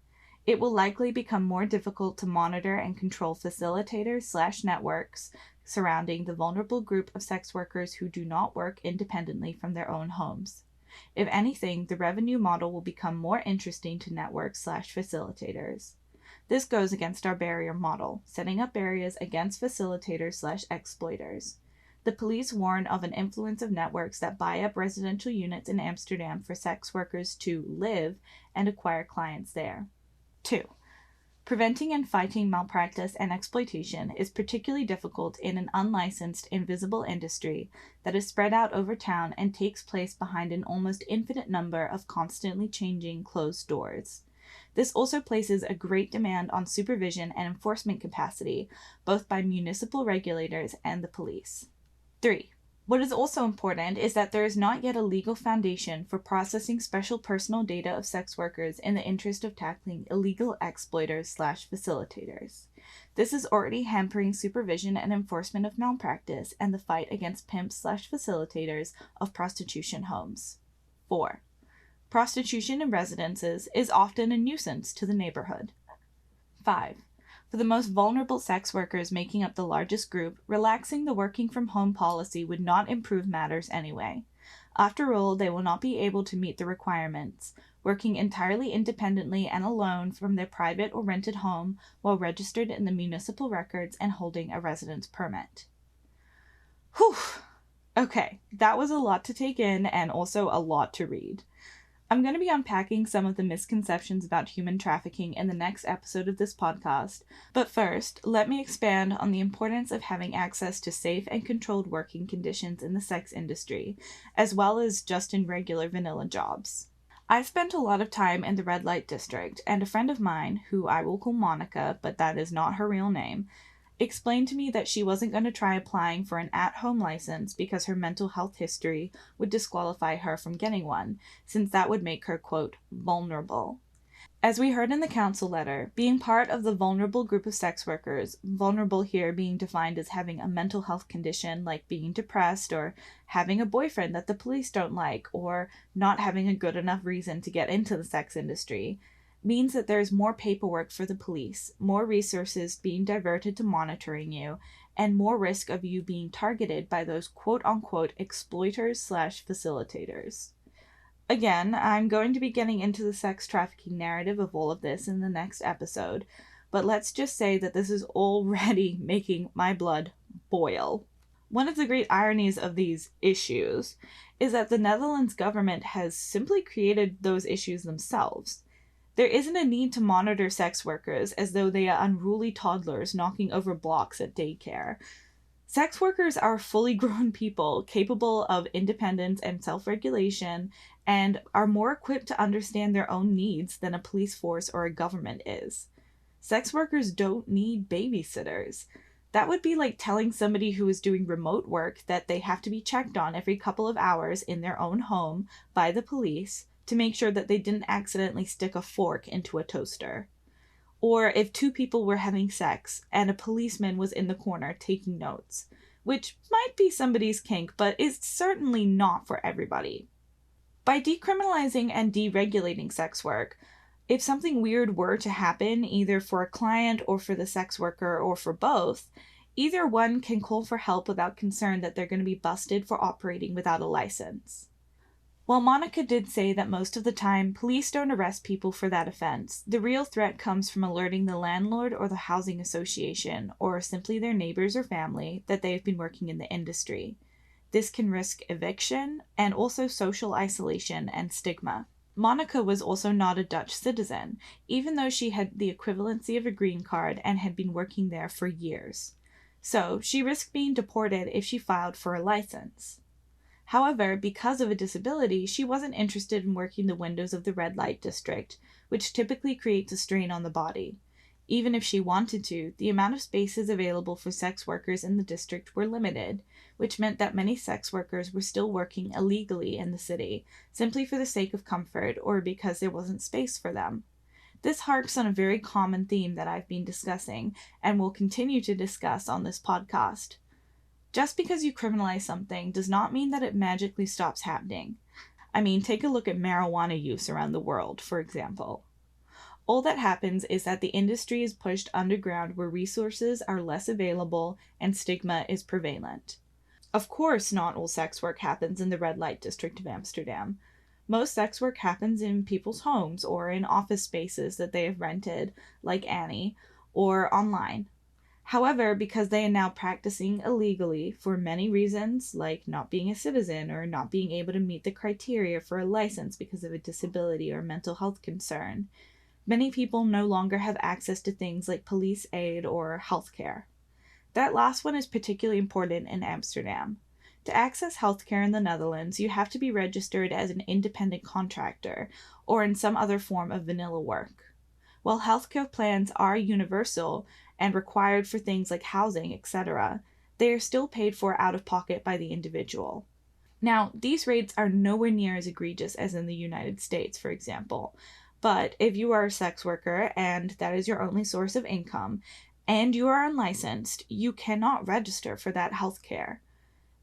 E: It will likely become more difficult to monitor and control facilitators/networks surrounding the vulnerable group of sex workers who do not work independently from their own homes. If anything, the revenue model will become more interesting to networks/facilitators. This goes against our barrier model, setting up barriers against facilitators/exploiters. The police warn of an influence of networks that buy up residential units in Amsterdam for sex workers to live and acquire clients there. 2. Preventing and fighting malpractice and exploitation is particularly difficult in an unlicensed, invisible industry that is spread out over town and takes place behind an almost infinite number of constantly changing closed doors. This also places a great demand on supervision and enforcement capacity, both by municipal regulators and the police. 3. What is also important is that there is not yet a legal foundation for processing special personal data of sex workers in the interest of tackling illegal exploiters/facilitators. This is already hampering supervision and enforcement of malpractice and the fight against pimps/facilitators of prostitution homes. 4. Prostitution in residences is often a nuisance to the neighborhood. 5. For the most vulnerable sex workers making up the largest group, relaxing the working from home policy would not improve matters anyway. After all, they will not be able to meet the requirements, working entirely independently and alone from their private or rented home while registered in the municipal records and holding a residence permit. Whew! Okay, that was a lot to take in and also a lot to read. I'm going to be unpacking some of the misconceptions about human trafficking in the next episode of this podcast, but first, let me expand on the importance of having access to safe and controlled working conditions in the sex industry, as well as just in regular vanilla jobs. I spent a lot of time in the red light district, and a friend of mine, who I will call Monica, but that is not her real name, explained to me that she wasn't going to try applying for an at-home license because her mental health history would disqualify her from getting one, since that would make her, quote, vulnerable. As we heard in the council letter, being part of the vulnerable group of sex workers, vulnerable here being defined as having a mental health condition like being depressed or having a boyfriend that the police don't like or not having a good enough reason to get into the sex industry, means that there's more paperwork for the police, more resources being diverted to monitoring you, and more risk of you being targeted by those quote-unquote exploiters/facilitators. Again, I'm going to be getting into the sex trafficking narrative of all of this in the next episode, but let's just say that this is already making my blood boil. One of the great ironies of these issues is that the Netherlands government has simply created those issues themselves. There isn't a need to monitor sex workers as though they are unruly toddlers knocking over blocks at daycare. Sex workers are fully grown people capable of independence and self-regulation and are more equipped to understand their own needs than a police force or a government is. Sex workers don't need babysitters. That would be like telling somebody who is doing remote work that they have to be checked on every couple of hours in their own home by the police to make sure that they didn't accidentally stick a fork into a toaster. Or if two people were having sex and a policeman was in the corner taking notes, which might be somebody's kink, but is certainly not for everybody. By decriminalizing and deregulating sex work, if something weird were to happen, either for a client or for the sex worker or for both, either one can call for help without concern that they're going to be busted for operating without a license. While Monica did say that most of the time police don't arrest people for that offense, the real threat comes from alerting the landlord or the housing association, or simply their neighbors or family, that they have been working in the industry. This can risk eviction and also social isolation and stigma. Monica was also not a Dutch citizen, even though she had the equivalency of a green card and had been working there for years. So she risked being deported if she filed for a license. However, because of a disability, she wasn't interested in working the windows of the red light district, which typically creates a strain on the body. Even if she wanted to, the amount of spaces available for sex workers in the district were limited, which meant that many sex workers were still working illegally in the city, simply for the sake of comfort or because there wasn't space for them. This harks on a very common theme that I've been discussing and will continue to discuss on this podcast. Just because you criminalize something does not mean that it magically stops happening. I mean, take a look at marijuana use around the world, for example. All that happens is that the industry is pushed underground where resources are less available and stigma is prevalent. Of course, not all sex work happens in the red light district of Amsterdam. Most sex work happens in people's homes or in office spaces that they have rented, like Annie, or online. However, because they are now practicing illegally for many reasons, like not being a citizen or not being able to meet the criteria for a license because of a disability or mental health concern, many people no longer have access to things like police aid or healthcare. That last one is particularly important in Amsterdam. To access healthcare in the Netherlands, you have to be registered as an independent contractor or in some other form of vanilla work. While healthcare plans are universal and required for things like housing, etc., they are still paid for out of pocket by the individual. Now, these rates are nowhere near as egregious as in the United States, for example. But if you are a sex worker and that is your only source of income, and you are unlicensed, you cannot register for that healthcare.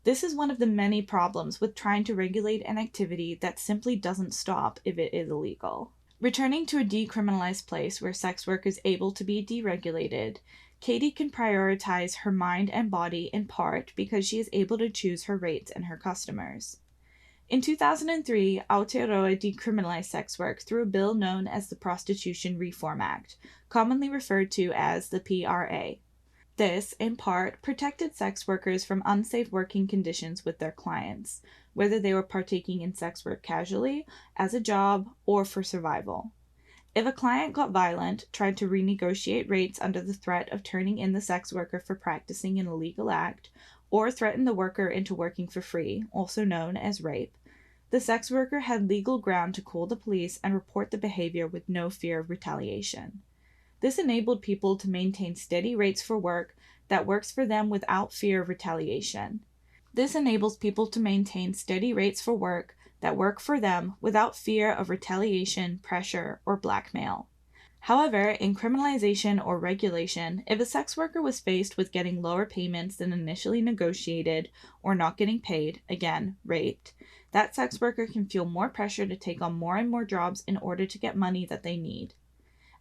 E: This is one of the many problems with trying to regulate an activity that simply doesn't stop if it is illegal. Returning to a decriminalized place where sex work is able to be deregulated, Katie can prioritize her mind and body in part because she is able to choose her rates and her customers. In 2003, Aotearoa decriminalized sex work through a bill known as the Prostitution Reform Act, commonly referred to as the PRA. This, in part, protected sex workers from unsafe working conditions with their clients, whether they were partaking in sex work casually, as a job, or for survival. If a client got violent, tried to renegotiate rates under the threat of turning in the sex worker for practicing an illegal act, or threatened the worker into working for free, also known as rape, the sex worker had legal ground to call the police and report the behavior with no fear of retaliation. This enabled people to maintain steady rates for work that works for them without fear of retaliation. This enables people to maintain steady rates for work that work for them without fear of retaliation, pressure, or blackmail. However, in criminalization or regulation, if a sex worker was faced with getting lower payments than initially negotiated or not getting paid, again, raped, that sex worker can feel more pressure to take on more and more jobs in order to get money that they need.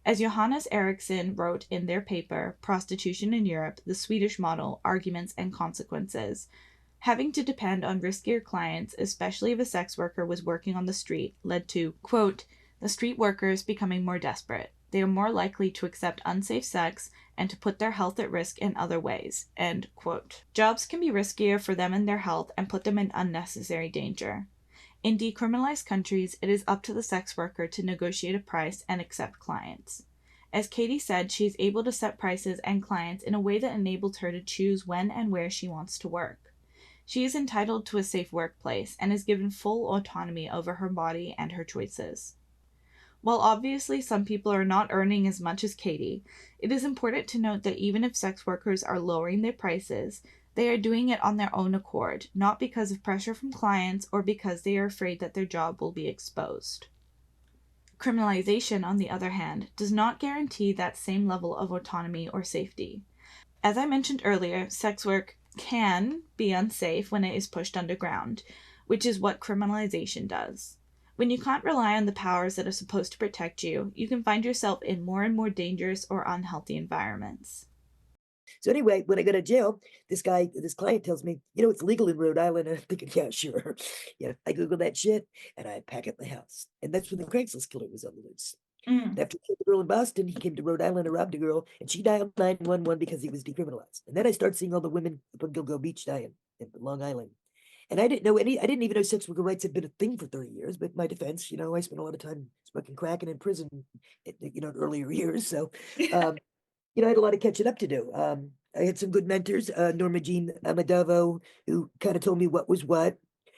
E: As Johannes Eriksson wrote in their paper, Prostitution in Europe, the Swedish Model, Arguments and Consequences, having to depend on riskier clients, especially if a sex worker was working on the street, led to, quote, the street workers becoming more desperate. They are more likely to accept unsafe sex and to put their health at risk in other ways, end quote. Jobs can be riskier for them and their health and put them in unnecessary danger. In decriminalized countries, it is up to the sex worker to negotiate a price and accept clients. As Katie said, she is able to set prices and clients in a way that enables her to choose when and where she wants to work. She is entitled to a safe workplace and is given full autonomy over her body and her choices. While obviously some people are not earning as much as Katie, it is important to note that even if sex workers are lowering their prices, they are doing it on their own accord, not because of pressure from clients or because they are afraid that their job will be exposed. Criminalization, on the other hand, does not guarantee that same level of autonomy or safety. As I mentioned earlier, sex work can be unsafe when it is pushed underground, which is what criminalization does. When you can't rely on the powers that are supposed to protect you, you can find yourself in more and more dangerous or unhealthy environments.
H: So anyway, when I go to jail, this client tells me, it's legal in Rhode Island. And I'm thinking, yeah, sure. I Google that shit and I pack up my house. And that's when the Craigslist killer was on the loose. And after he killed the girl in Boston, he came to Rhode Island and robbed a girl, and she dialed 911 because he was decriminalized. And then I started seeing all the women up on Gilgo Beach dying in Long Island. And I didn't even know sex worker rights had been a thing for 30 years, but my defense, I spent a lot of time smoking crack and in prison, in earlier years. So, I had a lot of catching up to do. I had some good mentors, Norma Jean Amadavo, who kind of told me what was what.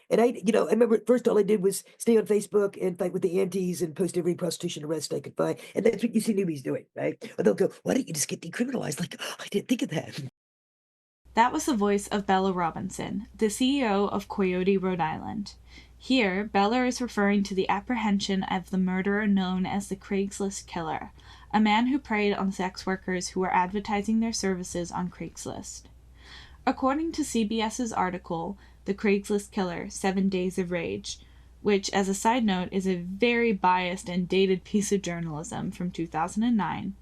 H: And I remember at first all I did was stay on Facebook and fight with the aunties and post every prostitution arrest I could find. And that's what you see newbies doing, right? Or they'll go, why don't you just get decriminalized? Like, oh, I didn't think of that.
E: That was the voice of Bella Robinson, the CEO of COYOTE, Rhode Island. Here, Bella is referring to the apprehension of the murderer known as the Craigslist Killer, a man who preyed on sex workers who were advertising their services on Craigslist. According to CBS's article, The Craigslist Killer, 7 Days of Rage, which, as a side note, is a very biased and dated piece of journalism from 2009,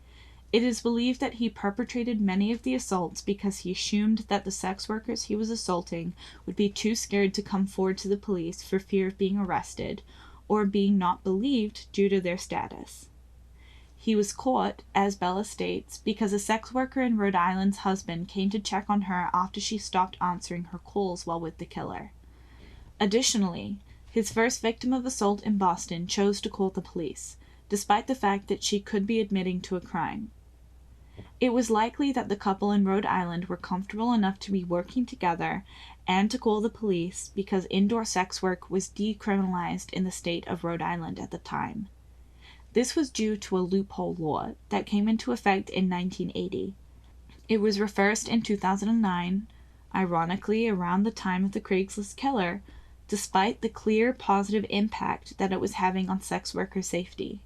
E: it is believed that he perpetrated many of the assaults because he assumed that the sex workers he was assaulting would be too scared to come forward to the police for fear of being arrested or being not believed due to their status. He was caught, as Bella states, because a sex worker in Rhode Island's husband came to check on her after she stopped answering her calls while with the killer. Additionally, his first victim of assault in Boston chose to call the police, despite the fact that she could be admitting to a crime. It was likely that the couple in Rhode Island were comfortable enough to be working together and to call the police because indoor sex work was decriminalized in the state of Rhode Island at the time. This was due to a loophole law that came into effect in 1980. It was reversed in 2009, ironically around the time of the Craigslist Killer, despite the clear positive impact that it was having on sex worker safety.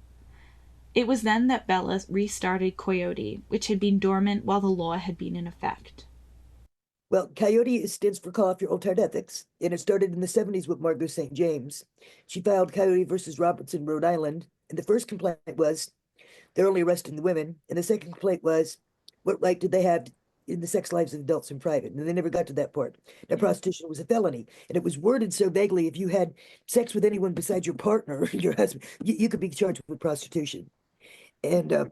E: It was then that Bella restarted COYOTE, which had been dormant while the law had been in effect.
H: Well, COYOTE stands for Call Off Your Old Tired Ethics, and it started in the 70s with Margot St. James. She filed COYOTE versus Robertson, Rhode Island, and the first complaint was they're only arresting the women, and the second complaint was what right did they have in the sex lives of adults in private, and they never got to that part. Now, prostitution was a felony, and it was worded so vaguely, if you had sex with anyone besides your partner, your husband, you could be charged with prostitution. And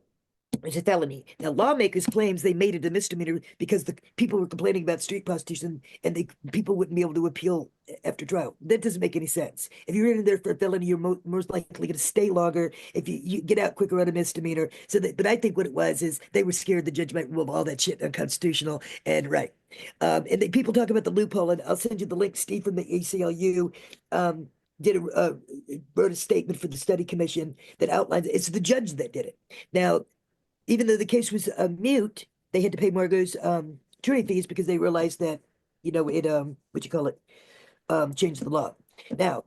H: it's a felony. Now, lawmakers claims they made it a misdemeanor because the people were complaining about street prostitution, and people wouldn't be able to appeal after trial. That doesn't make any sense. If you're in there for a felony, you're most likely going to stay longer if you get out quicker on a misdemeanor. But I think what it was is they were scared the judge might rule all that shit unconstitutional and right. And people talk about the loophole, and I'll send you the link. Steve from the ACLU wrote a statement for the study commission that outlines it's the judge that did it. Now, even though the case was mute, they had to pay Margot's attorney fees because they realized that, it changed the law. Now,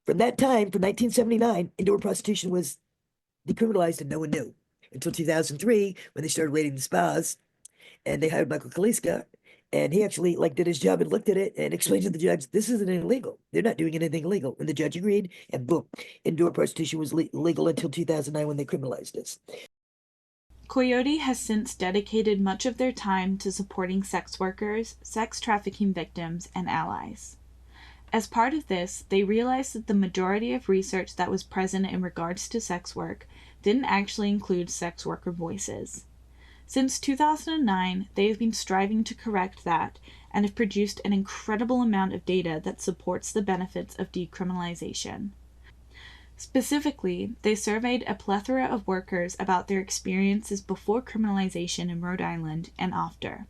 H: from that time, from 1979, indoor prostitution was decriminalized and no one knew until 2003 when they started raiding the spas, and they hired Michael Kaliska, and he actually did his job and looked at it and explained to the judge, this isn't illegal. They're not doing anything illegal. And the judge agreed, and boom, indoor prostitution was legal until 2009 when they criminalized this.
E: COYOTE has since dedicated much of their time to supporting sex workers, sex trafficking victims, and allies. As part of this, they realized that the majority of research that was present in regards to sex work didn't actually include sex worker voices. Since 2009, they have been striving to correct that and have produced an incredible amount of data that supports the benefits of decriminalization. Specifically, they surveyed a plethora of workers about their experiences before criminalization in Rhode Island and after.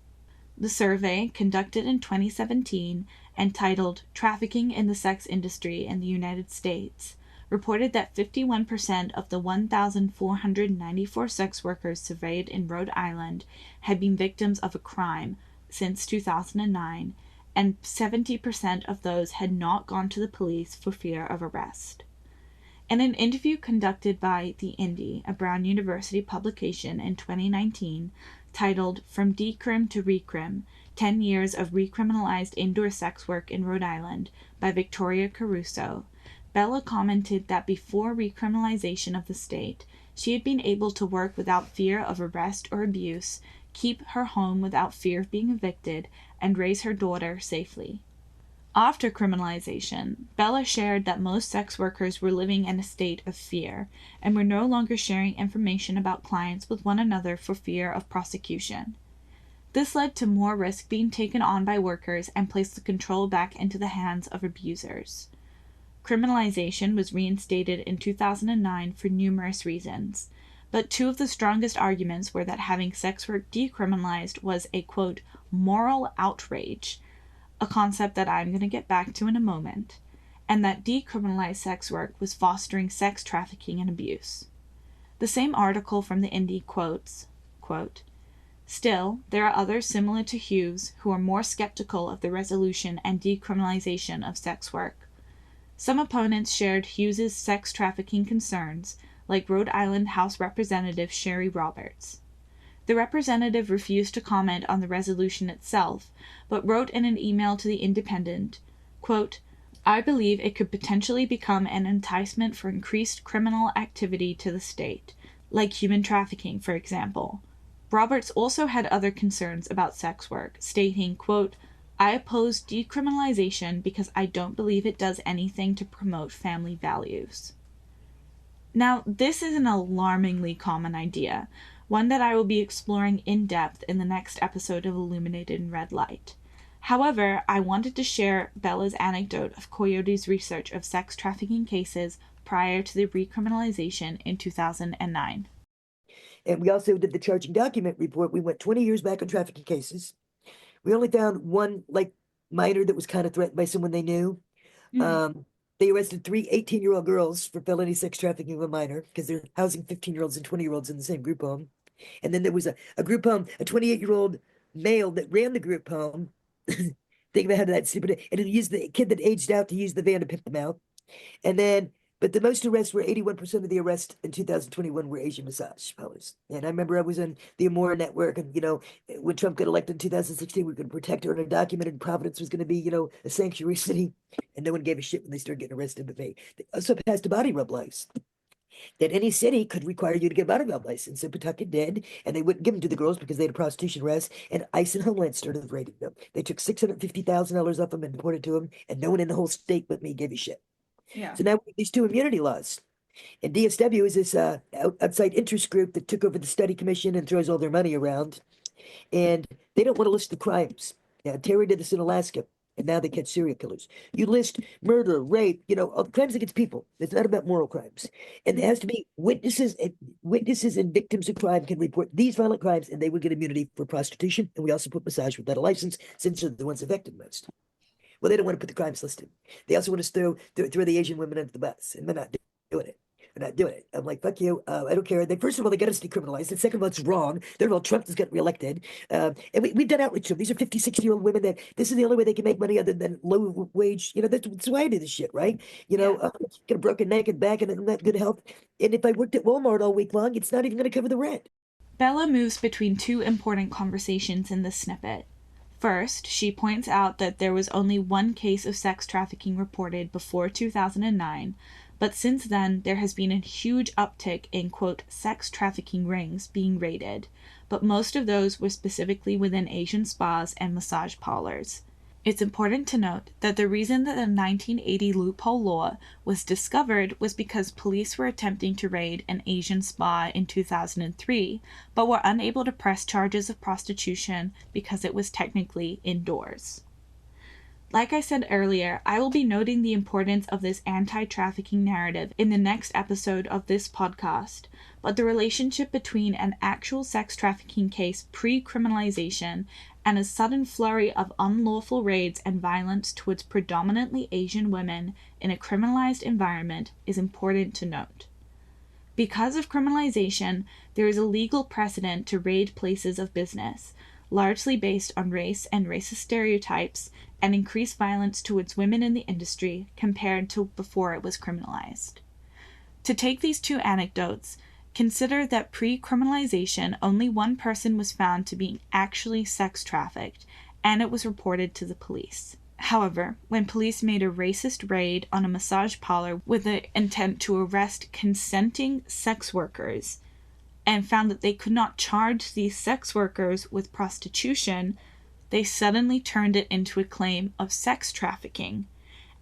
E: The survey, conducted in 2017 and titled Trafficking in the Sex Industry in the United States, reported that 51% of the 1,494 sex workers surveyed in Rhode Island had been victims of a crime since 2009, and 70% of those had not gone to the police for fear of arrest. In an interview conducted by The Indy, a Brown University publication in 2019, titled From Decrim to Recrim, 10 Years of Recriminalized Indoor Sex Work in Rhode Island by Victoria Caruso, Bella commented that before recriminalization of the state, she had been able to work without fear of arrest or abuse keep her home without fear of being evicted, and raise her daughter safely. After criminalization, Bella shared that most sex workers were living in a state of fear and were no longer sharing information about clients with one another for fear of prosecution. This led to more risk being taken on by workers and placed the control back into the hands of abusers. Criminalization was reinstated in 2009 for numerous reasons, but two of the strongest arguments were that having sex work decriminalized was a, quote, moral outrage, a concept that I'm going to get back to in a moment, and that decriminalized sex work was fostering sex trafficking and abuse. The same article from the Indie quotes, quote, "Still, there are others similar to Hughes who are more skeptical of the resolution and decriminalization of sex work. Some opponents shared Hughes's sex trafficking concerns, like Rhode Island House Representative Sherry Roberts. The representative refused to comment on the resolution itself, but wrote in an email to The Independent, quote, "I believe it could potentially become an enticement for increased criminal activity to the state, like human trafficking, for example." Roberts also had other concerns about sex work, stating, quote, "I oppose decriminalization because I don't believe it does anything to promote family values." Now, this is an alarmingly common idea, one that I will be exploring in depth in the next episode of Illuminated in Red Light. However, I wanted to share Bella's anecdote of COYOTE's research of sex trafficking cases prior to the recriminalization in 2009.
H: And we also did the charging document report. We went 20 years back on trafficking cases. We only found one, like, minor that was kind of threatened by someone they knew. They arrested 3 18-year-old girls for felony sex trafficking of a minor because they're housing 15-year-olds and 20-year-olds in the same group home. And then there was a group home, a 28-year-old male that ran the group home. Think about how that stupid, and he used the kid that aged out to use the van to pimp them out. And then, but the most arrests were 81% of the arrests in 2021 were Asian massage parlors. And I remember I was on the Amora network, and when Trump got elected in 2016, we were going to protect her, and documented Providence was going to be a sanctuary city, and no one gave a shit when they started getting arrested. But they also passed a body rub laws that any city could require you to get a body rub license. And Pawtucket did, and they wouldn't give them to the girls because they had a prostitution arrest. And ICE and Homeland started raiding them. They took $650,000 off them and deported to them, and no one in the whole state but me gave a shit.
E: Yeah.
H: So now we have these two immunity laws. And DSW is this outside interest group that took over the study commission and throws all their money around. And they don't want to list the crimes. Yeah, Terry did this in Alaska, and now they catch serial killers. You list murder, rape, all the crimes against people. It's not about moral crimes. And it has to be witnesses and victims of crime can report these violent crimes, and they would get immunity for prostitution. And we also put massage without a license, since they're the ones affected most. Well, they don't want to put the crimes listed. They also want to throw the Asian women under the bus, and they're not doing it. They're not doing it. I'm like, fuck you. I don't care. First of all, they got us decriminalized. And second of all, it's wrong. Third of all, Trump just got reelected. And we've done outreach to them. These are 50, 60-year-old women that this is the only way they can make money other than low wage. That's why I do this shit, right? Get a broken neck and back and not good health. And if I worked at Walmart all week long, it's not even going to cover the rent.
E: Bella moves between two important conversations in this snippet. First, she points out that there was only one case of sex trafficking reported before 2009, but since then there has been a huge uptick in, quote, sex trafficking rings being raided, but most of those were specifically within Asian spas and massage parlors. It's important to note that the reason that the 1980 loophole law was discovered was because police were attempting to raid an Asian spa in 2003, but were unable to press charges of prostitution because it was technically indoors. Like I said earlier, I will be noting the importance of this anti-trafficking narrative in the next episode of this podcast, but the relationship between an actual sex trafficking case pre-criminalization and a sudden flurry of unlawful raids and violence towards predominantly Asian women in a criminalized environment is important to note. Because of criminalization, there is a legal precedent to raid places of business, largely based on race and racist stereotypes, and increase violence towards women in the industry compared to before it was criminalized. To take these two anecdotes, consider that pre-criminalization only one person was found to be actually sex trafficked, and it was reported to the police. However, when police made a racist raid on a massage parlor with the intent to arrest consenting sex workers, and found that they could not charge these sex workers with prostitution, they suddenly turned it into a claim of sex trafficking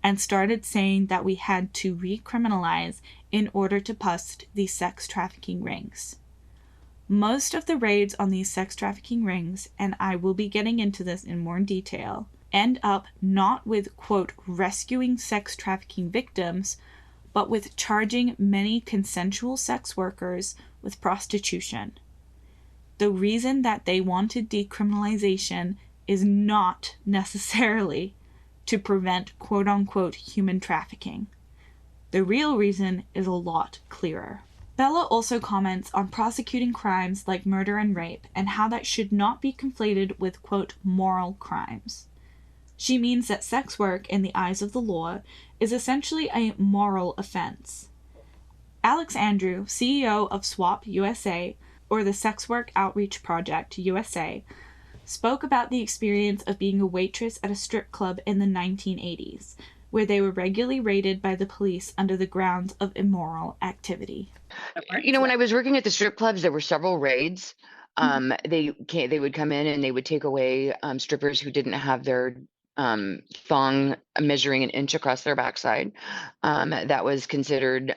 E: and started saying that we had to recriminalize in order to bust these sex trafficking rings. Most of the raids on these sex trafficking rings, and I will be getting into this in more detail, end up not with, quote, rescuing sex trafficking victims, but with charging many consensual sex workers with prostitution. The reason that they wanted decriminalization is not necessarily to prevent quote-unquote human trafficking. The real reason is a lot clearer. Bella also comments on prosecuting crimes like murder and rape and how that should not be conflated with, quote, moral crimes. She means that sex work, in the eyes of the law, is essentially a moral offense. Alex Andrew, CEO of SWAP USA, or the Sex Work Outreach Project USA, spoke about the experience of being a waitress at a strip club in the 1980s, where they were regularly raided by the police under the grounds of immoral activity.
B: You know, when I was working at the strip clubs, there were several raids. They would come in and they would take away strippers who didn't have their thong measuring an inch across their backside. That was considered,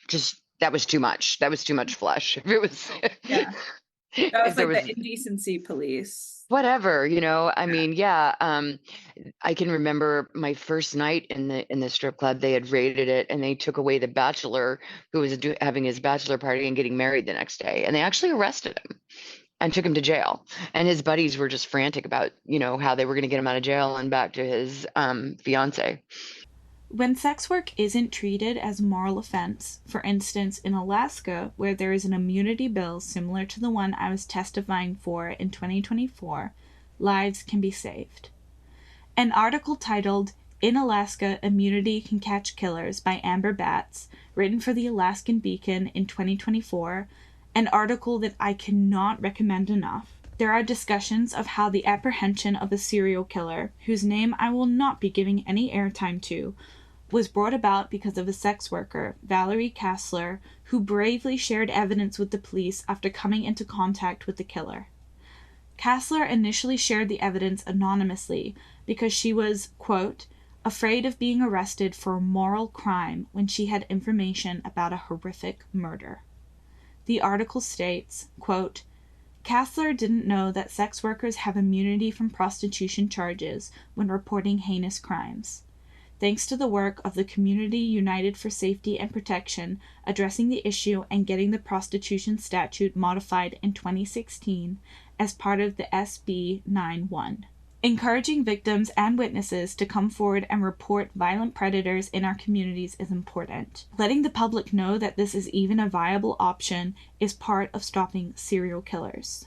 B: just that was too much. That was too much flesh. If it was,
C: Yeah. That was
B: there
C: like
B: was
C: the indecency police.
B: whatever, I mean, yeah. I can remember my first night in the strip club. They had raided it and they took away the bachelor who was having his bachelor party and getting married the next day, and they actually arrested him and took him to jail. And his buddies were just frantic about, how they were going to get him out of jail and back to his fiance.
E: When sex work isn't treated as a moral offense, for instance in Alaska, where there is an immunity bill similar to the one I was testifying for in 2024, lives can be saved. An article titled "In Alaska, Immunity Can Catch Killers" by Amber Batts, written for the Alaskan Beacon in 2024, an article that I cannot recommend enough. There are discussions of how the apprehension of a serial killer, whose name I will not be giving any airtime to, was brought about because of a sex worker, Valerie Kassler, who bravely shared evidence with the police after coming into contact with the killer. Kassler initially shared the evidence anonymously because she was, quote, afraid of being arrested for a moral crime when she had information about a horrific murder. The article states, quote, Kassler didn't know that sex workers have immunity from prostitution charges when reporting heinous crimes. Thanks to the work of the Community United for Safety and Protection addressing the issue and getting the prostitution statute modified in 2016 as part of the SB 91. Encouraging victims and witnesses to come forward and report violent predators in our communities is important. Letting the public know that this is even a viable option is part of stopping serial killers.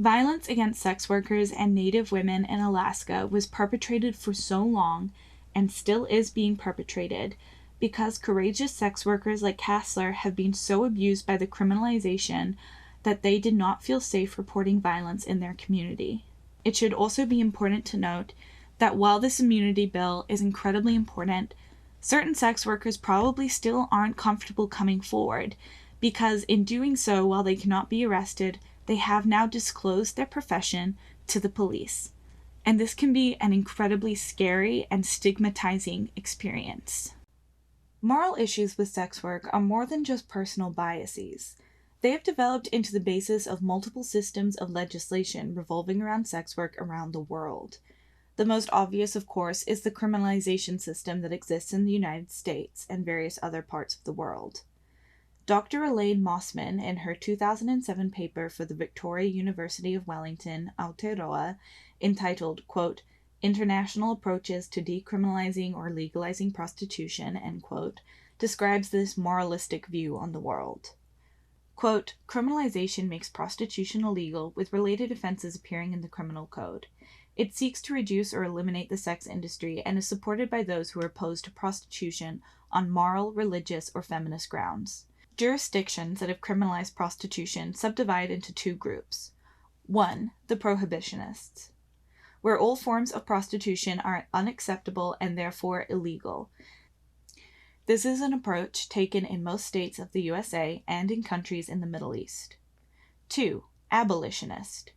E: Violence against sex workers and Native women in Alaska was perpetrated for so long and still is being perpetrated because courageous sex workers like Kassler have been so abused by the criminalization that they did not feel safe reporting violence in their community. It should also be important to note that while this immunity bill is incredibly important, certain sex workers probably still aren't comfortable coming forward because in doing so, while they cannot be arrested, they have now disclosed their profession to the police. And this can be an incredibly scary and stigmatizing experience. Moral issues with sex work are more than just personal biases. They have developed into the basis of multiple systems of legislation revolving around sex work around the world. The most obvious, of course, is the criminalization system that exists in the United States and various other parts of the world. Dr. Elaine Mossman, in her 2007 paper for the Victoria University of Wellington, Aotearoa, entitled, quote, International Approaches to Decriminalizing or Legalizing Prostitution, end quote, describes this moralistic view on the world. Quote, criminalization makes prostitution illegal with related offenses appearing in the criminal code. It seeks to reduce or eliminate the sex industry and is supported by those who are opposed to prostitution on moral, religious, or feminist grounds. Jurisdictions that have criminalized prostitution subdivide into two groups. 1. The prohibitionists, where all forms of prostitution are unacceptable and therefore illegal. This is an approach taken in most states of the USA and in countries in the Middle East. 2. Abolitionist.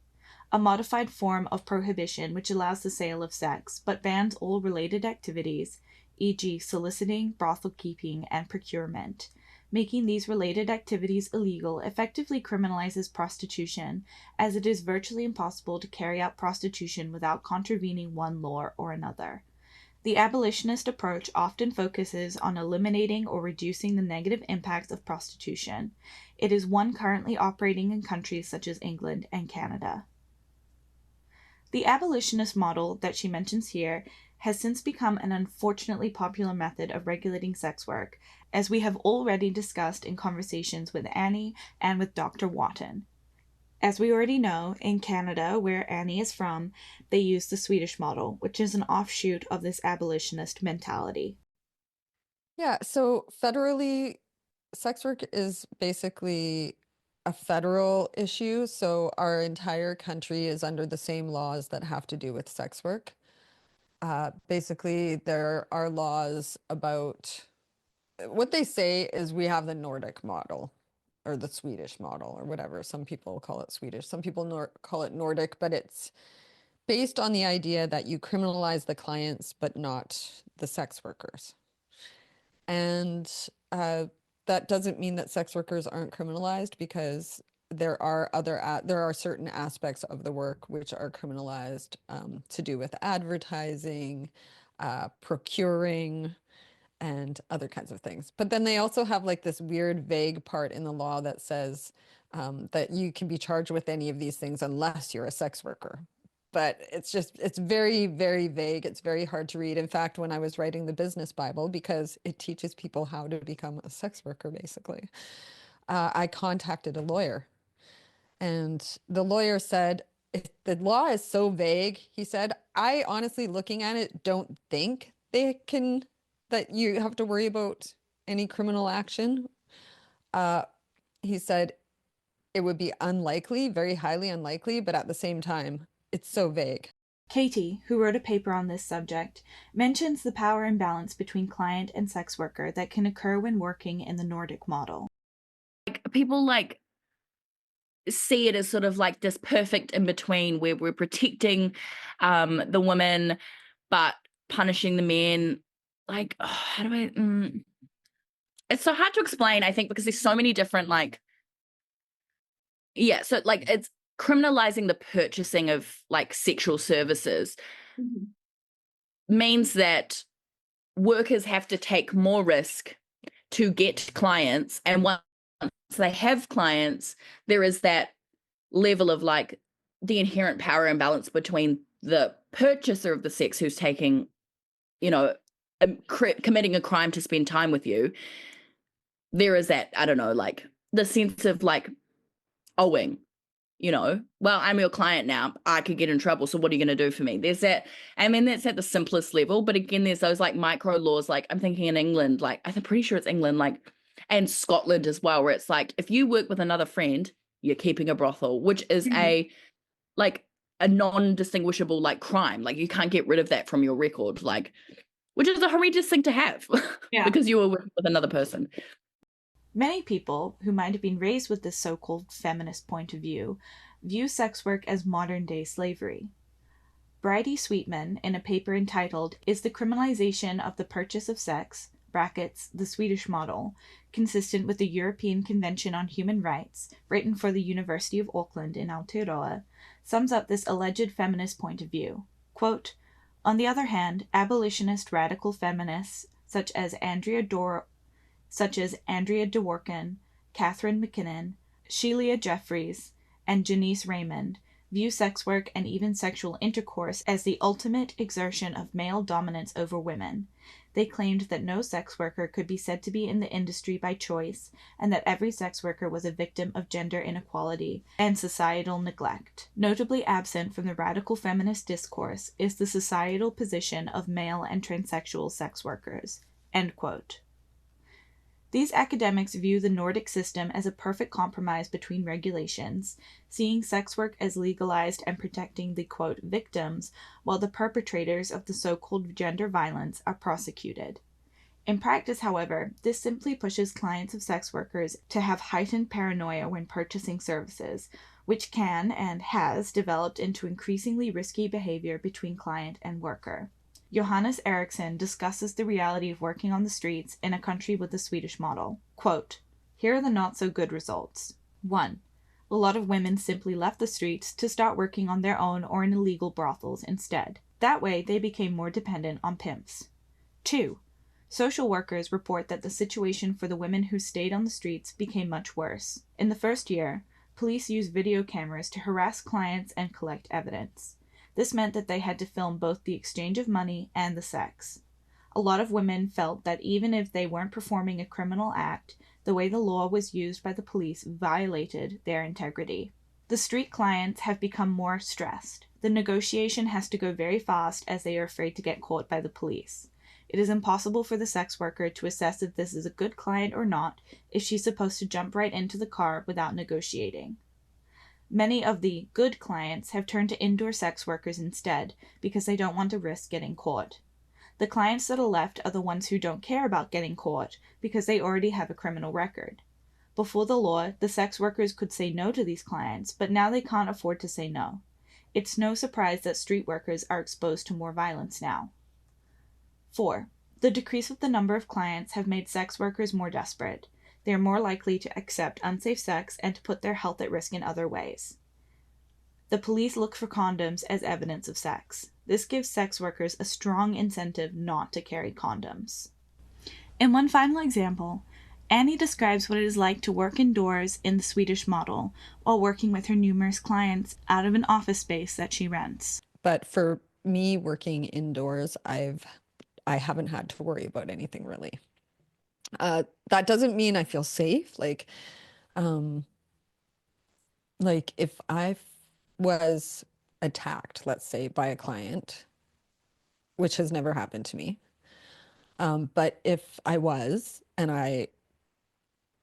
E: A modified form of prohibition which allows the sale of sex, but bans all related activities, e.g. soliciting, brothel keeping, and procurement. Making these related activities illegal effectively criminalizes prostitution, as it is virtually impossible to carry out prostitution without contravening one law or another. The abolitionist approach often focuses on eliminating or reducing the negative impacts of prostitution. It is one currently operating in countries such as England and Canada. The abolitionist model that she mentions here has since become an unfortunately popular method of regulating sex work, as we have already discussed in conversations with Annie and with Dr. Wotton. As we already know, in Canada, where Annie is from, they use the Swedish model, which is an offshoot of this abolitionist mentality.
F: Yeah, so federally, sex work is basically a federal issue. So our entire country is under the same laws that have to do with sex work. Basically, there are laws about what they say is we have the Nordic model or the Swedish model or whatever. Some people call it Swedish, some people call it Nordic, but it's based on the idea that you criminalize the clients, but not the sex workers. And that doesn't mean that sex workers aren't criminalized, because there are certain aspects of the work which are criminalized, to do with advertising, procuring, and other kinds of things. But then they also have like this weird vague part in the law that says that you can be charged with any of these things unless you're a sex worker. But it's very, very vague. It's very hard to read. In fact, when I was writing the business Bible, because it teaches people how to become a sex worker, basically, I contacted a lawyer. And the lawyer said, the law is so vague, he said, I honestly, looking at it, don't think that you have to worry about any criminal action. He said it would be unlikely, very highly unlikely, but at the same time, it's so vague.
E: Katie, who wrote a paper on this subject, mentions the power imbalance between client and sex worker that can occur when working in the Nordic model.
A: People see it as sort of like this perfect in between where we're protecting the women but punishing the men. Like, oh, how do I it's so hard to explain, I think, because there's so many different so like it's criminalizing the purchasing of like sexual services means that workers have to take more risk to get clients, and once they have clients, there is that level of like the inherent power imbalance between the purchaser of the sex, who's taking, committing a crime to spend time with you. There is that, I don't know, like the sense of like owing, well, I'm your client now, I could get in trouble, so what are you going to do for me? There's that. I mean, that's at the simplest level, but again, there's those like micro laws, like I'm thinking in England, like I'm pretty sure it's England, like, and Scotland as well, where it's like if you work with another friend, you're keeping a brothel, which is a non-distinguishable like crime. Like you can't get rid of that from your record, like, which is a horrendous thing to have because you were working with another person.
E: Many people who might have been raised with this so-called feminist point of view sex work as modern-day slavery. Bridie Sweetman, in a paper entitled "Is the Criminalization of the Purchase of Sex (the Swedish Model) Consistent with the European Convention on Human Rights?" written for the University of Auckland in Aotearoa, sums up this alleged feminist point of view. Quote, "On the other hand, abolitionist radical feminists such as Andrea Dworkin, Catherine McKinnon, Sheila Jeffries, and Janice Raymond view sex work and even sexual intercourse as the ultimate exertion of male dominance over women. They claimed that no sex worker could be said to be in the industry by choice, and that every sex worker was a victim of gender inequality and societal neglect. Notably absent from the radical feminist discourse is the societal position of male and transsexual sex workers." End quote. These academics view the Nordic system as a perfect compromise between regulations, seeing sex work as legalized and protecting the, quote, victims, while the perpetrators of the so-called gender violence are prosecuted. In practice, however, this simply pushes clients of sex workers to have heightened paranoia when purchasing services, which can and has developed into increasingly risky behavior between client and worker. Johannes Eriksson discusses the reality of working on the streets in a country with the Swedish model. Quote, "Here are the not-so-good results. 1. A lot of women simply left the streets to start working on their own or in illegal brothels instead. That way, they became more dependent on pimps. 2. Social workers report that the situation for the women who stayed on the streets became much worse. In the first year, police used video cameras to harass clients and collect evidence. This meant that they had to film both the exchange of money and the sex. A lot of women felt that even if they weren't performing a criminal act, the way the law was used by the police violated their integrity. The street clients have become more stressed. The negotiation has to go very fast as they are afraid to get caught by the police. It is impossible for the sex worker to assess if this is a good client or not if she's supposed to jump right into the car without negotiating. Many of the good clients have turned to indoor sex workers instead because they don't want to risk getting caught. The clients that are left are the ones who don't care about getting caught because they already have a criminal record. Before the law, the sex workers could say no to these clients, but now they can't afford to say no. It's no surprise that street workers are exposed to more violence now. 4. The decrease of the number of clients have made sex workers more desperate. They are more likely to accept unsafe sex and to put their health at risk in other ways. The police look for condoms as evidence of sex. This gives sex workers a strong incentive not to carry condoms. In one final example, Annie describes what it is like to work indoors in the Swedish model while working with her numerous clients out of an office space that she rents.
F: But for me working indoors, I haven't had to worry about anything really. That doesn't mean I feel safe. Like if I was attacked, let's say, by a client, which has never happened to me. But if I was, and I,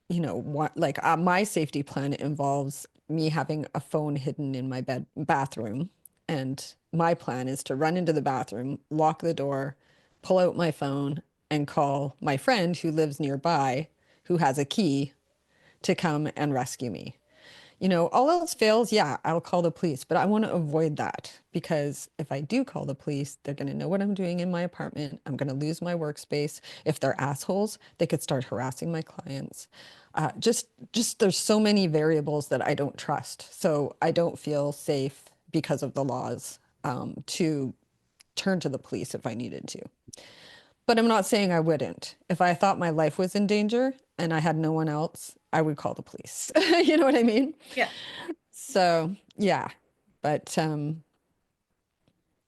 F: my safety plan involves me having a phone hidden in my bathroom. And my plan is to run into the bathroom, lock the door, pull out my phone, and call my friend who lives nearby, who has a key, to come and rescue me. All else fails, yeah, I'll call the police, but I want to avoid that because if I do call the police, they're going to know what I'm doing in my apartment. I'm going to lose my workspace. If they're assholes, they could start harassing my clients. Just there's so many variables that I don't trust. So I don't feel safe because of the laws to turn to the police if I needed to. But I'm not saying I wouldn't. If I thought my life was in danger and I had no one else, I would call the police. You know what I mean?
E: Yeah.
F: So, yeah. But,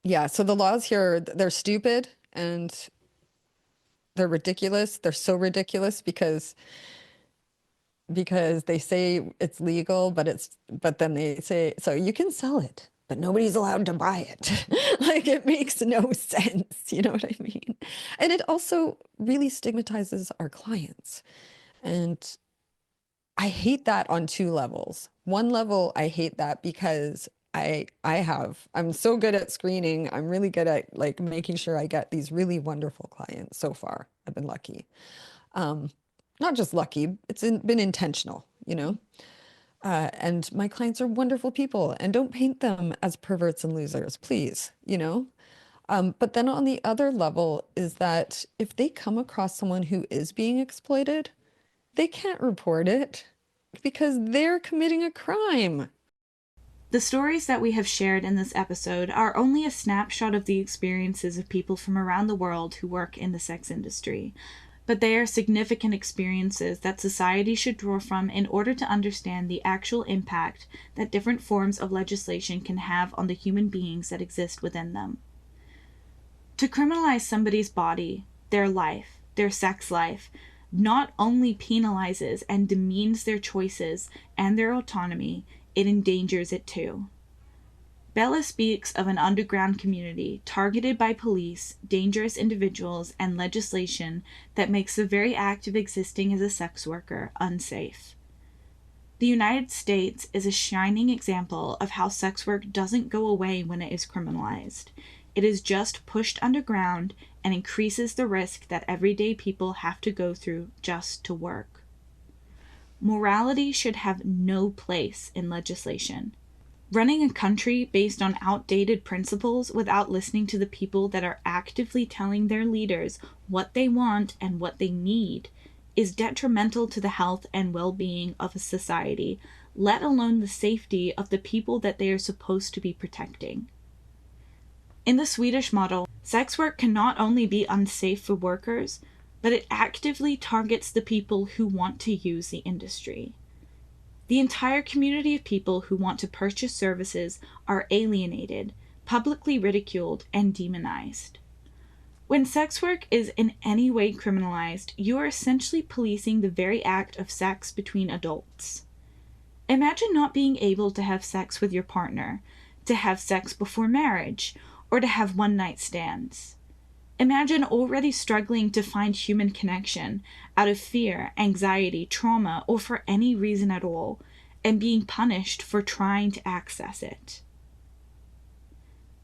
F: yeah, so the laws here, they're stupid and they're ridiculous. They're so ridiculous because they say it's legal, but then they say, so you can sell it, but nobody's allowed to buy it. Like it makes no sense. You know what I mean? And it also really stigmatizes our clients. And I hate that on two levels. One level, I hate that because I'm so good at screening. I'm really good at like making sure I get these really wonderful clients so far. I've been lucky. Not just lucky, it's been intentional, and my clients are wonderful people and don't paint them as perverts and losers, please, But then on the other level is that if they come across someone who is being exploited, they can't report it because they're committing a crime.
E: The stories that we have shared in this episode are only a snapshot of the experiences of people from around the world who work in the sex industry, but they are significant experiences that society should draw from in order to understand the actual impact that different forms of legislation can have on the human beings that exist within them. To criminalize somebody's body, their life, their sex life, not only penalizes and demeans their choices and their autonomy, it endangers it too. Bella speaks of an underground community targeted by police, dangerous individuals, and legislation that makes the very act of existing as a sex worker unsafe. The United States is a shining example of how sex work doesn't go away when it is criminalized. It is just pushed underground and increases the risk that everyday people have to go through just to work. Morality should have no place in legislation. Running a country based on outdated principles without listening to the people that are actively telling their leaders what they want and what they need is detrimental to the health and well-being of a society, let alone the safety of the people that they are supposed to be protecting. In the Swedish model, sex work can not only be unsafe for workers, but it actively targets the people who want to use the industry. The entire community of people who want to purchase services are alienated, publicly ridiculed, and demonized. When sex work is in any way criminalized, you are essentially policing the very act of sex between adults. Imagine not being able to have sex with your partner, to have sex before marriage, or to have one-night stands. Imagine already struggling to find human connection out of fear, anxiety, trauma, or for any reason at all, and being punished for trying to access it.